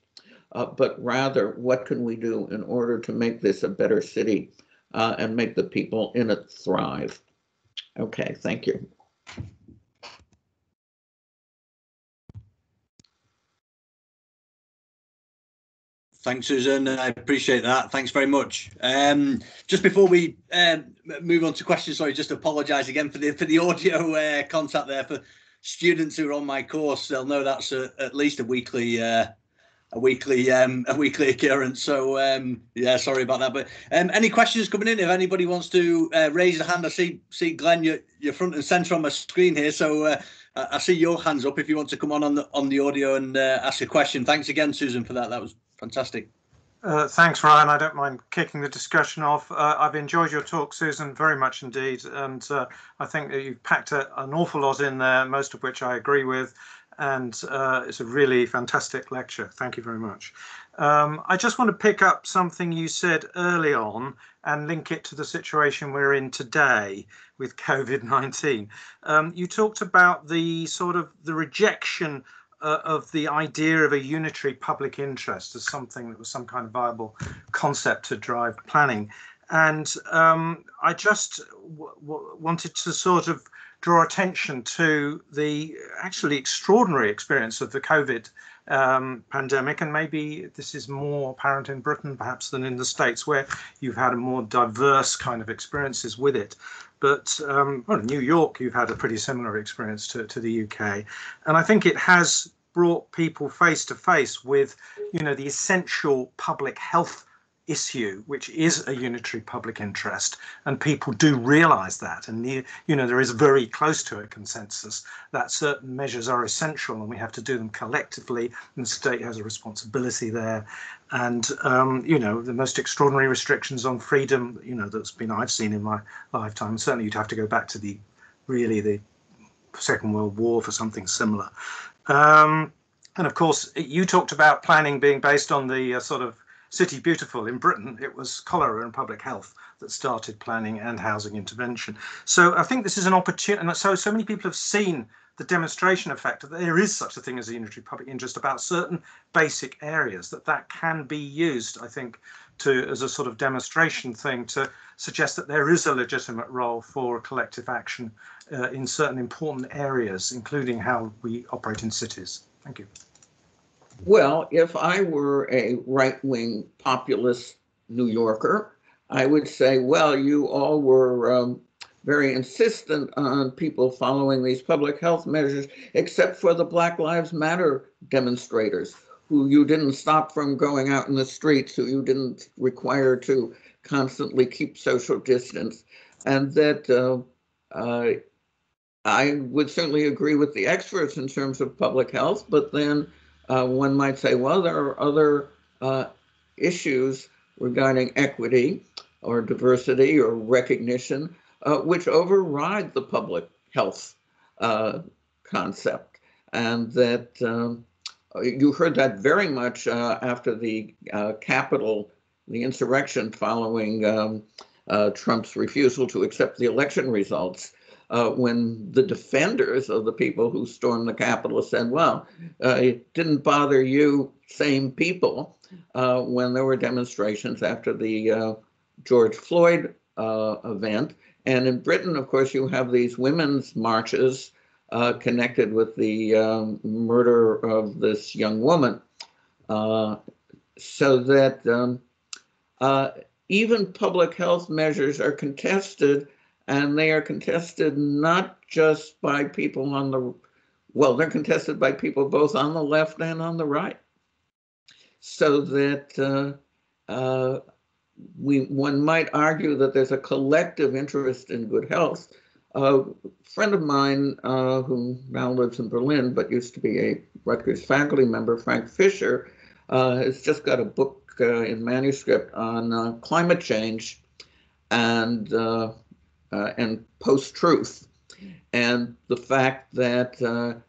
But rather, what can we do in order to make this a better city and make the people in it thrive? Okay, thank you. Thanks, Susan. I appreciate that. Thanks very much. Just before we move on to questions, sorry, just apologise again for the audio contact there. For students who are on my course, they'll know that's at least a weekly occurrence. So yeah, sorry about that. But any questions coming in? If anybody wants to raise a hand, I see Glenn, you're front and centre on my screen here. So I see your hands up if you want to come on the audio and ask a question. Thanks again, Susan, for that. That was fantastic. Thanks, Ryan. I don't mind kicking the discussion off. I've enjoyed your talk, Susan, very much indeed. And I think that you've packed an awful lot in there, most of which I agree with. And it's a really fantastic lecture. Thank you very much. I just want to pick up something you said early on and link it to the situation we're in today with COVID-19. You talked about the sort of the rejection of the idea of a unitary public interest as something that was some kind of viable concept to drive planning. And I just wanted to sort of draw attention to the actually extraordinary experience of the COVID pandemic, and maybe this is more apparent in Britain perhaps than in the States, where you've had a more diverse kind of experiences with it. But well, in New York, you've had a pretty similar experience to the UK, and I think it has brought people face to face with, you know, the essential public health issue, which is a unitary public interest, and people do realize that, and you know, there is very close to a consensus that certain measures are essential and we have to do them collectively, and the state has a responsibility there. And you know, the most extraordinary restrictions on freedom, you know, I've seen in my lifetime, certainly you'd have to go back to the Second World War for something similar. And of course, you talked about planning being based on the sort of City Beautiful. In Britain, it was cholera and public health that started planning and housing intervention. So I think this is an opportunity, and so many people have seen the demonstration effect that there is such a thing as a unitary public interest about certain basic areas, that can be used, I think, as a sort of demonstration thing to suggest that there is a legitimate role for collective action in certain important areas, including how we operate in cities. Thank you. Well, if I were a right-wing populist New Yorker, I would say, well, you all were very insistent on people following these public health measures, except for the Black Lives Matter demonstrators, who you didn't stop from going out in the streets, who you didn't require to constantly keep social distance. And that I would certainly agree with the experts in terms of public health, but then one might say, well, there are other issues regarding equity or diversity or recognition, which override the public health concept. And that you heard that very much after the Capitol, the insurrection following Trump's refusal to accept the election results. When the defenders of the people who stormed the Capitol said, well, it didn't bother you same people when there were demonstrations after the George Floyd event. And in Britain, of course, you have these women's marches connected with the murder of this young woman. So that even public health measures are contested, and they are contested not just by people on the, well, they're contested by people both on the left and on the right. So that one might argue that there's a collective interest in good health. A friend of mine who now lives in Berlin, but used to be a Rutgers faculty member, Frank Fisher, has just got a book in manuscript on climate change and post-truth, and the fact that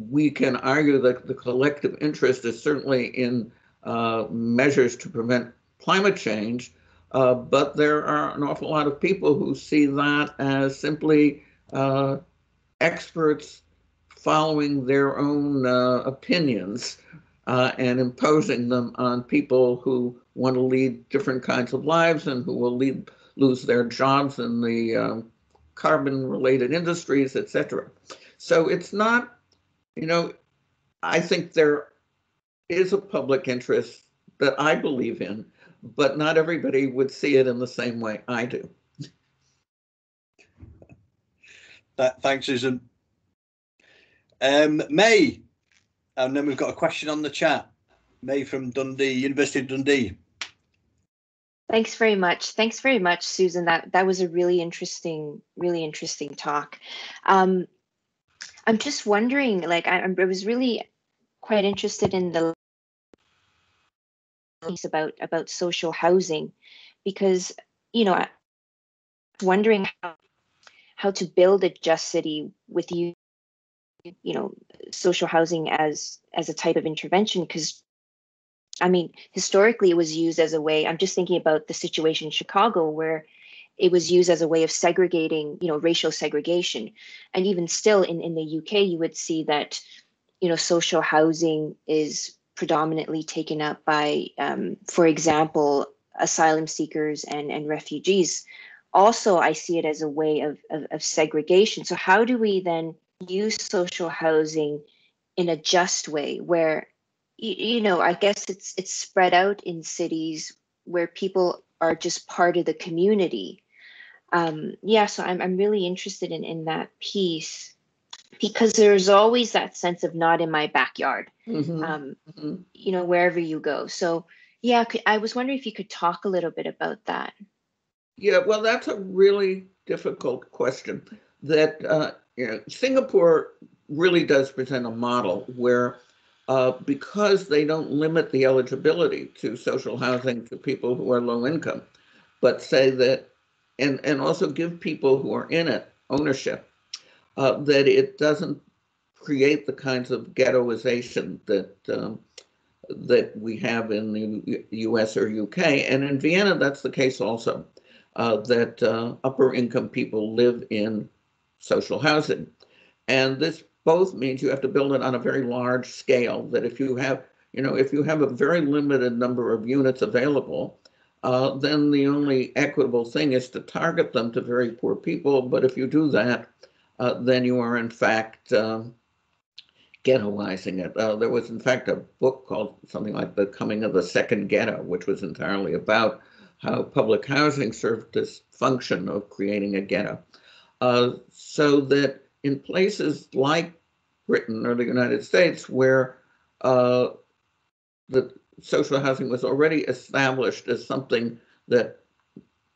we can argue that the collective interest is certainly in measures to prevent climate change, but there are an awful lot of people who see that as simply experts following their own opinions and imposing them on people who want to lead different kinds of lives and who will lose their jobs in the carbon-related industries, etc. So it's not, you know, I think there is a public interest that I believe in, but not everybody would see it in the same way I do. Thanks, Susan. May, and then we've got a question on the chat. May from Dundee, University of Dundee. Thanks very much. Thanks very much, Susan. That was a really interesting talk. I'm just wondering, like, I was really quite interested in the piece about social housing, because, you know, I'm wondering how to build a just city with social housing as a type of intervention, because I mean, historically it was used as a way, I'm just thinking about the situation in Chicago where it was used as a way of segregating, racial segregation. And even still in the UK, you would see that, social housing is predominantly taken up by, for example, asylum seekers and refugees. Also, I see it as a way of segregation. So how do we then use social housing in a just way where, I guess it's spread out in cities where people are just part of the community. So I'm really interested in that piece, because there's always that sense of not in my backyard, wherever you go. So yeah, I was wondering if you could talk a little bit about that. Yeah, well, that's a really difficult question. That Singapore really does present a model where, because they don't limit the eligibility to social housing to people who are low income, but say that, and also give people who are in it ownership, that it doesn't create the kinds of ghettoization that we have in the US or UK. And in Vienna, that's the case also, that upper income people live in social housing. And this both means you have to build it on a very large scale, that if you have a very limited number of units available, then the only equitable thing is to target them to very poor people. But if you do that, then you are in fact ghettoizing it. There was in fact a book called something like The Coming of the Second Ghetto, which was entirely about how public housing served this function of creating a ghetto. So that in places like Britain or the United States, where the social housing was already established as something that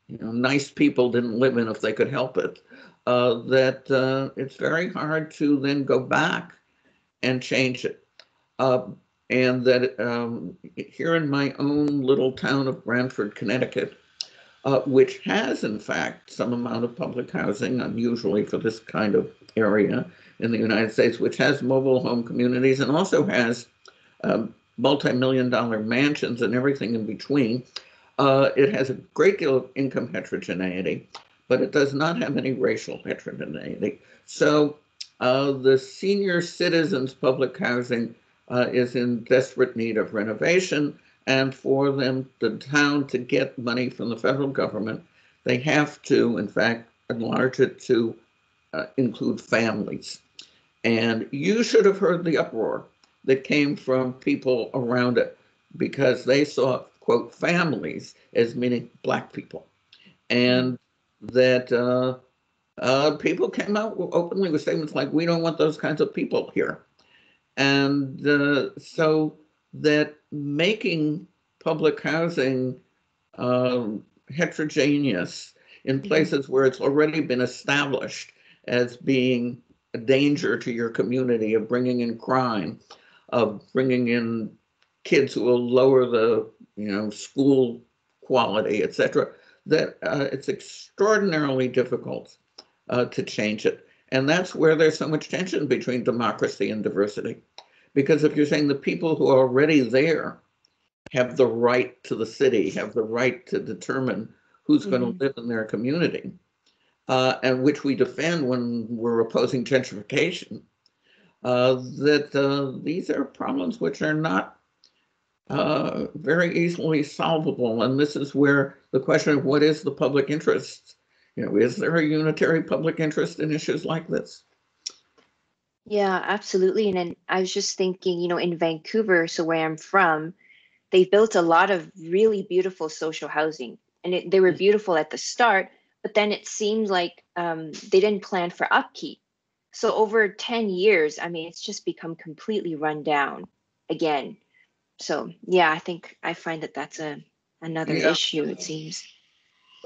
nice people didn't live in if they could help it, that it's very hard to then go back and change it. And that here in my own little town of Brantford, Connecticut, which has, in fact, some amount of public housing, unusually for this kind of area in the United States, which has mobile home communities and also has multi-million-dollar mansions and everything in between. It has a great deal of income heterogeneity, but it does not have any racial heterogeneity. So the senior citizens' public housing is in desperate need of renovation. And for them, the town, to get money from the federal government, they have to, in fact, enlarge it to include families. And you should have heard the uproar that came from people around it, because they saw, quote, families as meaning Black people. And that people came out openly with statements like, we don't want those kinds of people here. And so that making public housing heterogeneous in places where it's already been established as being a danger to your community, of bringing in crime, of bringing in kids who will lower the school quality, etc., that it's extraordinarily difficult to change it. And that's where there's so much tension between democracy and diversity. Because if you're saying the people who are already there have the right to the city, have the right to determine who's going to live in their community, and which we defend when we're opposing gentrification, that these are problems which are not very easily solvable. And this is where the question of what is the public interest, is there a unitary public interest in issues like this? Yeah, absolutely. And then I was just thinking, in Vancouver, so where I'm from, they built a lot of really beautiful social housing, and they were beautiful at the start, but then it seemed like they didn't plan for upkeep. So over 10 years, I mean, it's just become completely run down again. So yeah, I find that that's another Yeah, issue, it seems.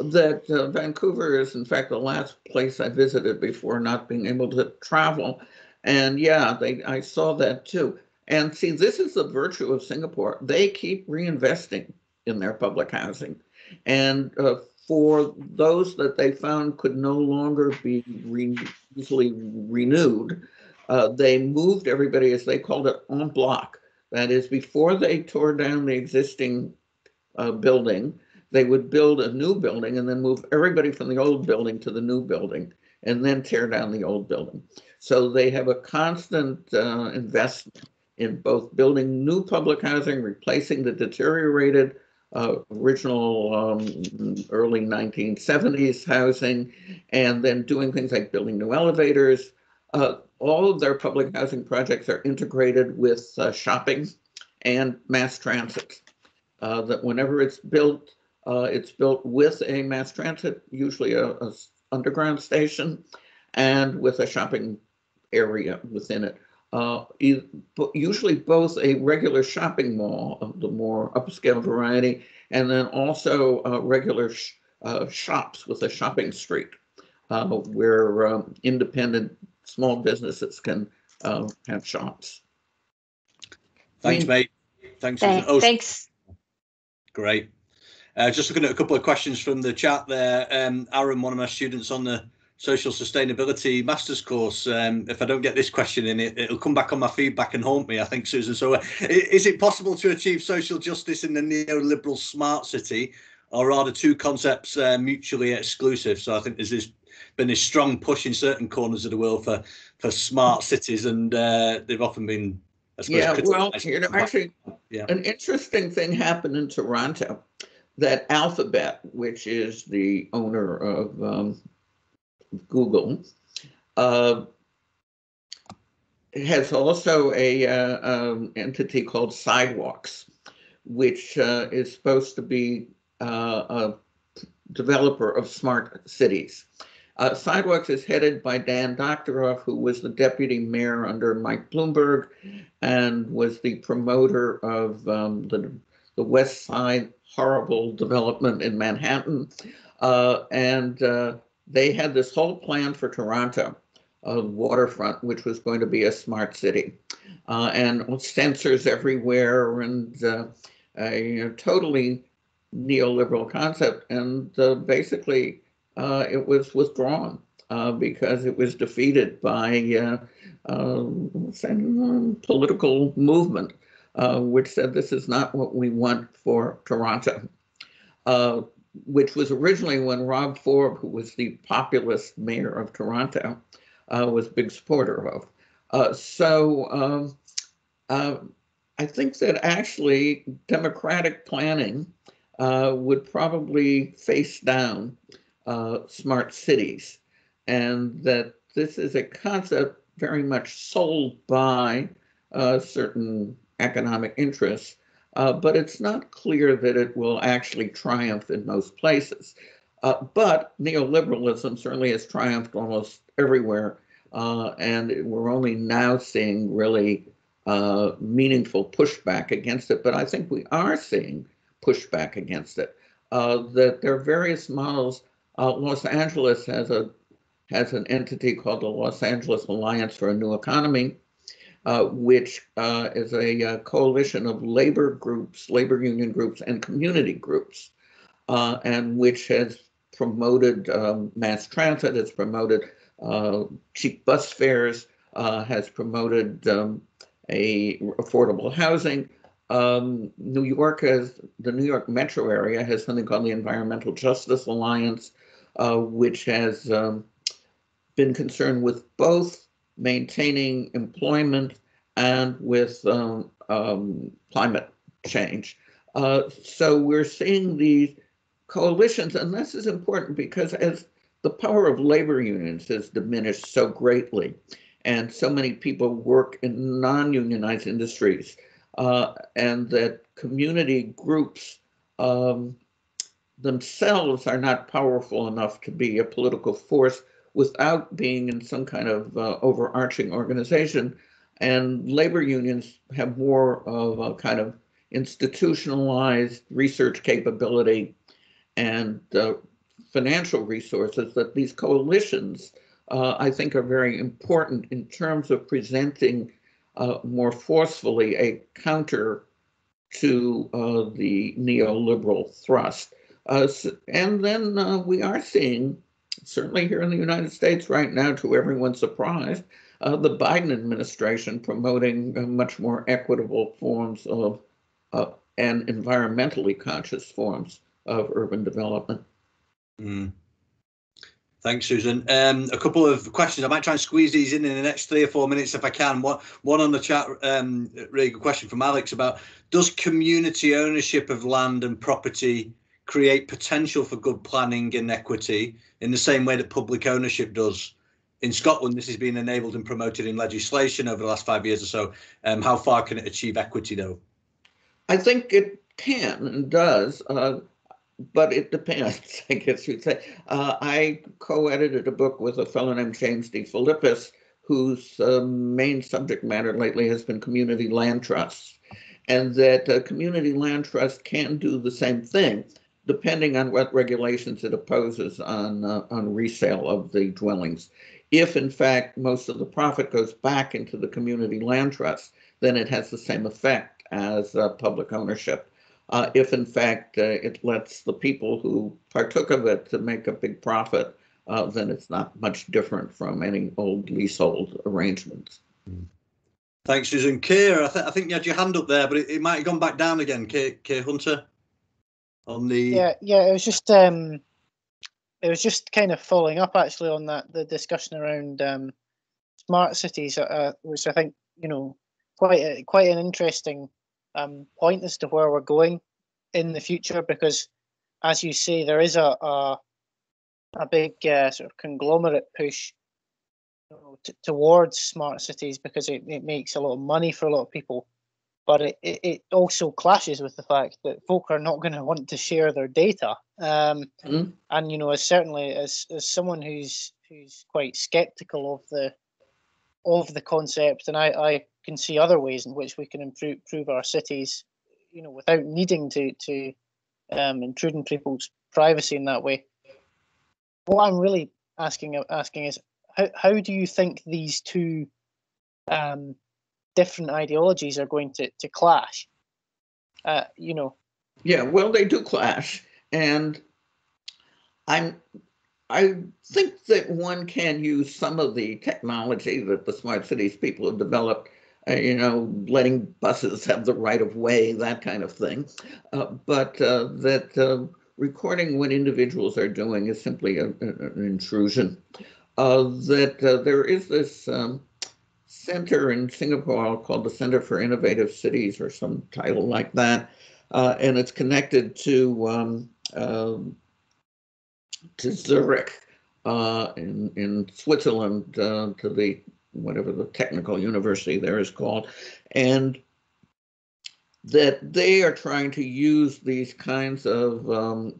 that Vancouver is, in fact, the last place I visited before not being able to travel. And yeah, I saw that too. And see, this is the virtue of Singapore. They keep reinvesting in their public housing. And for those that they found could no longer be easily renewed, they moved everybody, as they called it, en bloc. That is, before they tore down the existing building, they would build a new building and then move everybody from the old building to the new building and then tear down the old building. So they have a constant investment in both building new public housing, replacing the deteriorated original early 1970s housing, and then doing things like building new elevators. All of their public housing projects are integrated with shopping and mass transit. That whenever it's built with a mass transit, usually a underground station, and with a shopping area within it. Usually both a regular shopping mall of the more upscale variety, and then also regular shops with a shopping street where independent small businesses can have shops. Thanks, mate. Thanks, Susan. Oh, Thanks. great. Just looking at a couple of questions from the chat there. Aaron, one of my students on the social sustainability master's course. If I don't get this question in, it'll come back on my feedback and haunt me, I think, Susan. So is it possible to achieve social justice in the neoliberal smart city, or are the two concepts mutually exclusive? So I think there's been this strong push in certain corners of the world for smart cities, and they've often been, I suppose, yeah, well, actually, yeah. An interesting thing happened in Toronto, that Alphabet, which is the owner of Google, has also a entity called Sidewalks, which is supposed to be a developer of smart cities. Sidewalks is headed by Dan Doctoroff, who was the deputy mayor under Mike Bloomberg and was the promoter of the West Side horrible development in Manhattan. They had this whole plan for Toronto, waterfront, which was going to be a smart city, and sensors everywhere, and a totally neoliberal concept. And basically, it was withdrawn because it was defeated by political movement, which said this is not what we want for Toronto. Which was originally when Rob Ford, who was the populist mayor of Toronto, was a big supporter of. I think that actually democratic planning would probably face down smart cities, and that this is a concept very much sold by certain economic interests, but it's not clear that it will actually triumph in most places. But neoliberalism certainly has triumphed almost everywhere, and we're only now seeing really meaningful pushback against it. But I think we are seeing pushback against it. That there are various models. Los Angeles has an entity called the Los Angeles Alliance for a New Economy, which is a coalition of labor groups, labor union groups, and community groups, and which has promoted mass transit, has promoted cheap bus fares, has promoted affordable housing. New York the New York metro area has something called the Environmental Justice Alliance, which has been concerned with both maintaining employment and with climate change. So we're seeing these coalitions, and this is important because as the power of labor unions has diminished so greatly, and so many people work in non-unionized industries, and that community groups themselves are not powerful enough to be a political force without being in some kind of overarching organization. And labor unions have more of a kind of institutionalized research capability and financial resources that these coalitions, I think, are very important in terms of presenting more forcefully a counter to the neoliberal thrust. And then we are seeing, certainly here in the United States right now, to everyone's surprise, the Biden administration promoting much more equitable forms of and environmentally conscious forms of urban development. Mm. Thanks, Susan. A couple of questions. I might try and squeeze these in the next 3 or 4 minutes if I can. One on the chat, really good question from Alex about, does community ownership of land and property create potential for good planning and equity in the same way that public ownership does? In Scotland, this has been enabled and promoted in legislation over the last 5 years or so. How far can it achieve equity, though? I think it can and does. But it depends, I guess you'd say. I co-edited a book with a fellow named James D. Philippus, whose main subject matter lately has been community land trusts, and that community land trust can do the same thing, depending on what regulations it opposes on resale of the dwellings. If, in fact, most of the profit goes back into the community land trust, then it has the same effect as public ownership. If, in fact, it lets the people who partook of it to make a big profit, then it's not much different from any old leasehold arrangements. Thanks, Susan. Keir, I think you had your hand up there, but it might have gone back down again. Keir Hunter, on the it was just kind of following up actually on the discussion around smart cities, which I think quite an interesting point as to where we're going in the future, because as you say, there is a big sort of conglomerate push towards smart cities because it makes a lot of money for a lot of people, but it also clashes with the fact that folk are not going to want to share their data. And as certainly as someone who's quite skeptical of the concept, and I can see other ways in which we can improve our cities, without needing to intrude on people's privacy in that way. What I'm really asking is, how do you think these two different ideologies are going to clash? Yeah, well, they do clash, and I think that one can use some of the technology that the smart cities people have developed, letting buses have the right of way, that kind of thing. But that recording what individuals are doing is simply an intrusion. That there is this center in Singapore called the Center for Innovative Cities, or some title like that, and it's connected to Zurich in Switzerland, to the whatever the technical university there is called, and that they are trying to use these kinds of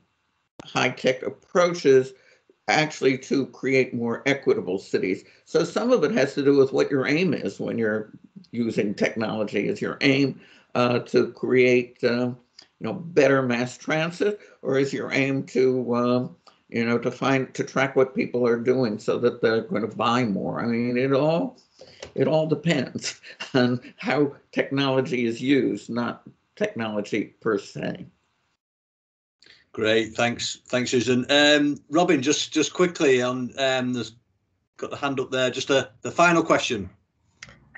high-tech approaches actually to create more equitable cities. So some of it has to do with what your aim is when you're using technology. Is your aim to create better mass transit, or is your aim to to track what people are doing so that they're going to buy more? I mean, it all depends on how technology is used, not technology per se. Great, thanks, Susan. Robin, just quickly on there's got the hand up there. Just the final question.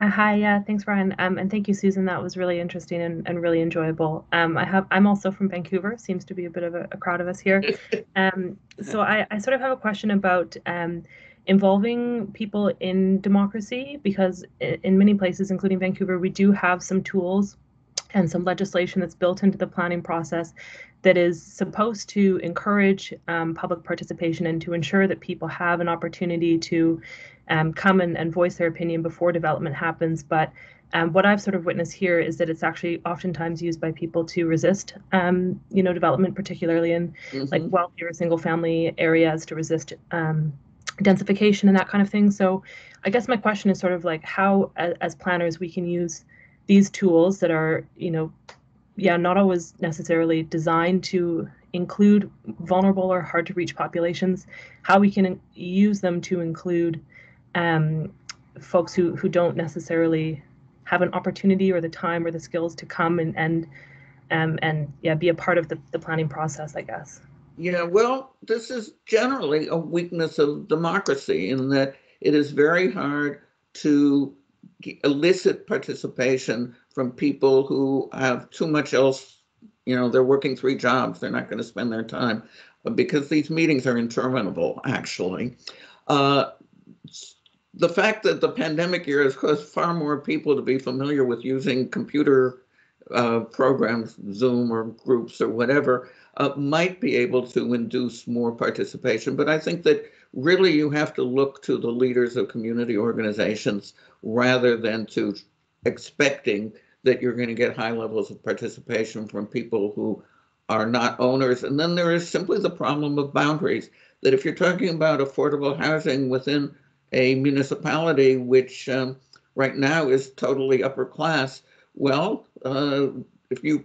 Hi, yeah, thanks, Brian, and thank you, Susan. That was really interesting and really enjoyable. I'm also from Vancouver. Seems to be a bit of a crowd of us here. So I sort of have a question about involving people in democracy, because in many places, including Vancouver, we do have some tools and some legislation that's built into the planning process that is supposed to encourage public participation and to ensure that people have an opportunity to come and voice their opinion before development happens. But what I've sort of witnessed here is that it's actually oftentimes used by people to resist, development, particularly in like wealthier single-family areas, to resist densification and that kind of thing. So I guess my question is sort of like how, as planners, we can use these tools that are, not always necessarily designed to include vulnerable or hard to reach populations, how we can use them to include folks who don't necessarily have an opportunity or the time or the skills to come and be a part of the planning process, I guess. Yeah, well, this is generally a weakness of democracy in that it is very hard to elicit participation from people who have too much else. They're working 3 jobs. They're not going to spend their time because these meetings are interminable, actually. The fact that the pandemic year has caused far more people to be familiar with using computer programs, Zoom or groups or whatever, might be able to induce more participation. But I think that really you have to look to the leaders of community organizations rather than to expecting that you're going to get high levels of participation from people who are not owners. And then there is simply the problem of boundaries, that if you're talking about affordable housing within a municipality, which right now is totally upper class, well, if you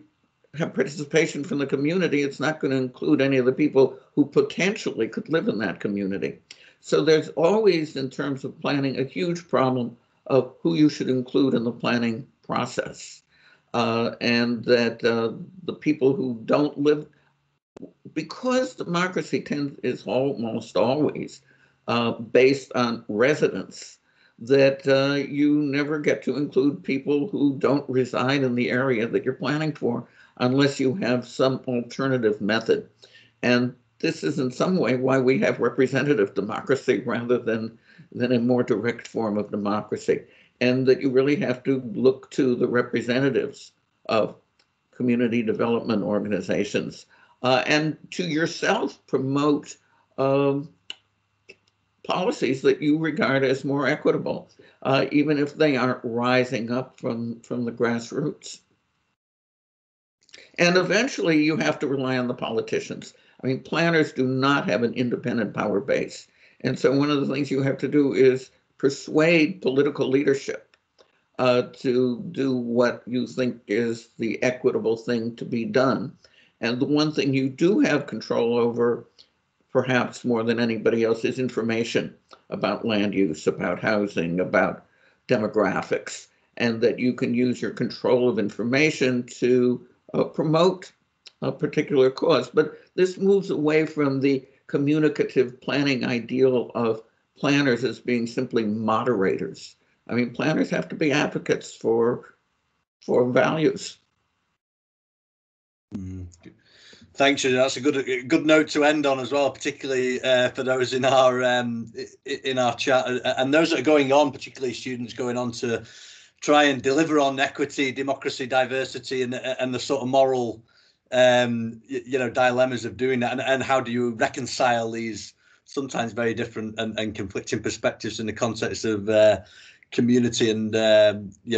have participation from the community, it's not going to include any of the people who potentially could live in that community. So there's always, in terms of planning, a huge problem of who you should include in the planning process. And that the people who don't live, because democracy is almost always based on residence, that you never get to include people who don't reside in the area that you're planning for unless you have some alternative method. And this is in some way why we have representative democracy rather than a more direct form of democracy. And that you really have to look to the representatives of community development organizations and to yourself promote policies that you regard as more equitable, even if they aren't rising up from the grassroots. And eventually you have to rely on the politicians. I mean, planners do not have an independent power base. And so one of the things you have to do is persuade political leadership to do what you think is the equitable thing to be done. And the one thing you do have control over, perhaps more than anybody else, is information about land use, about housing, about demographics, and that you can use your control of information to promote a particular cause. But this moves away from the communicative planning ideal of planners as being simply moderators. I mean, planners have to be advocates for values. Thanks, Susan. That's a good note to end on as well, particularly for those in our chat and those that are going on, particularly students going on to try and deliver on equity, democracy, diversity, and the sort of moral, dilemmas of doing that, and how do you reconcile these sometimes very different and conflicting perspectives in the context of community and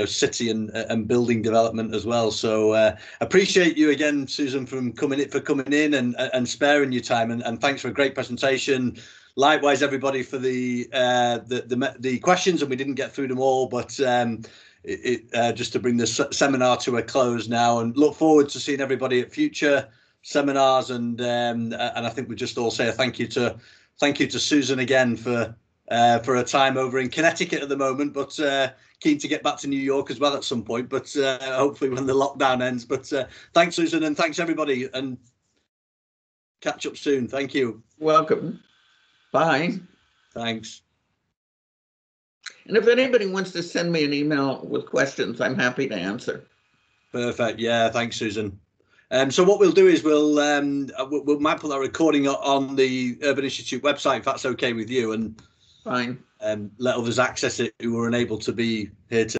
city and building development as well. So appreciate you again, Susan, for coming in and sparing your time, and thanks for a great presentation. Likewise, everybody, for the questions, and we didn't get through them all, but just to bring this seminar to a close now, and look forward to seeing everybody at future seminars, and I think we just all say a thank you to Susan again for her time over in Connecticut at the moment, but keen to get back to New York as well at some point, but hopefully when the lockdown ends. But thanks, Susan, and thanks everybody, and catch up soon. Thank you. Welcome. Bye. Thanks. And if anybody wants to send me an email with questions, I'm happy to answer. Perfect. Yeah, thanks, Susan. So what we'll do is we might put that recording on the Urban Institute website, if that's okay with you, and fine, let others access it who were unable to be here today.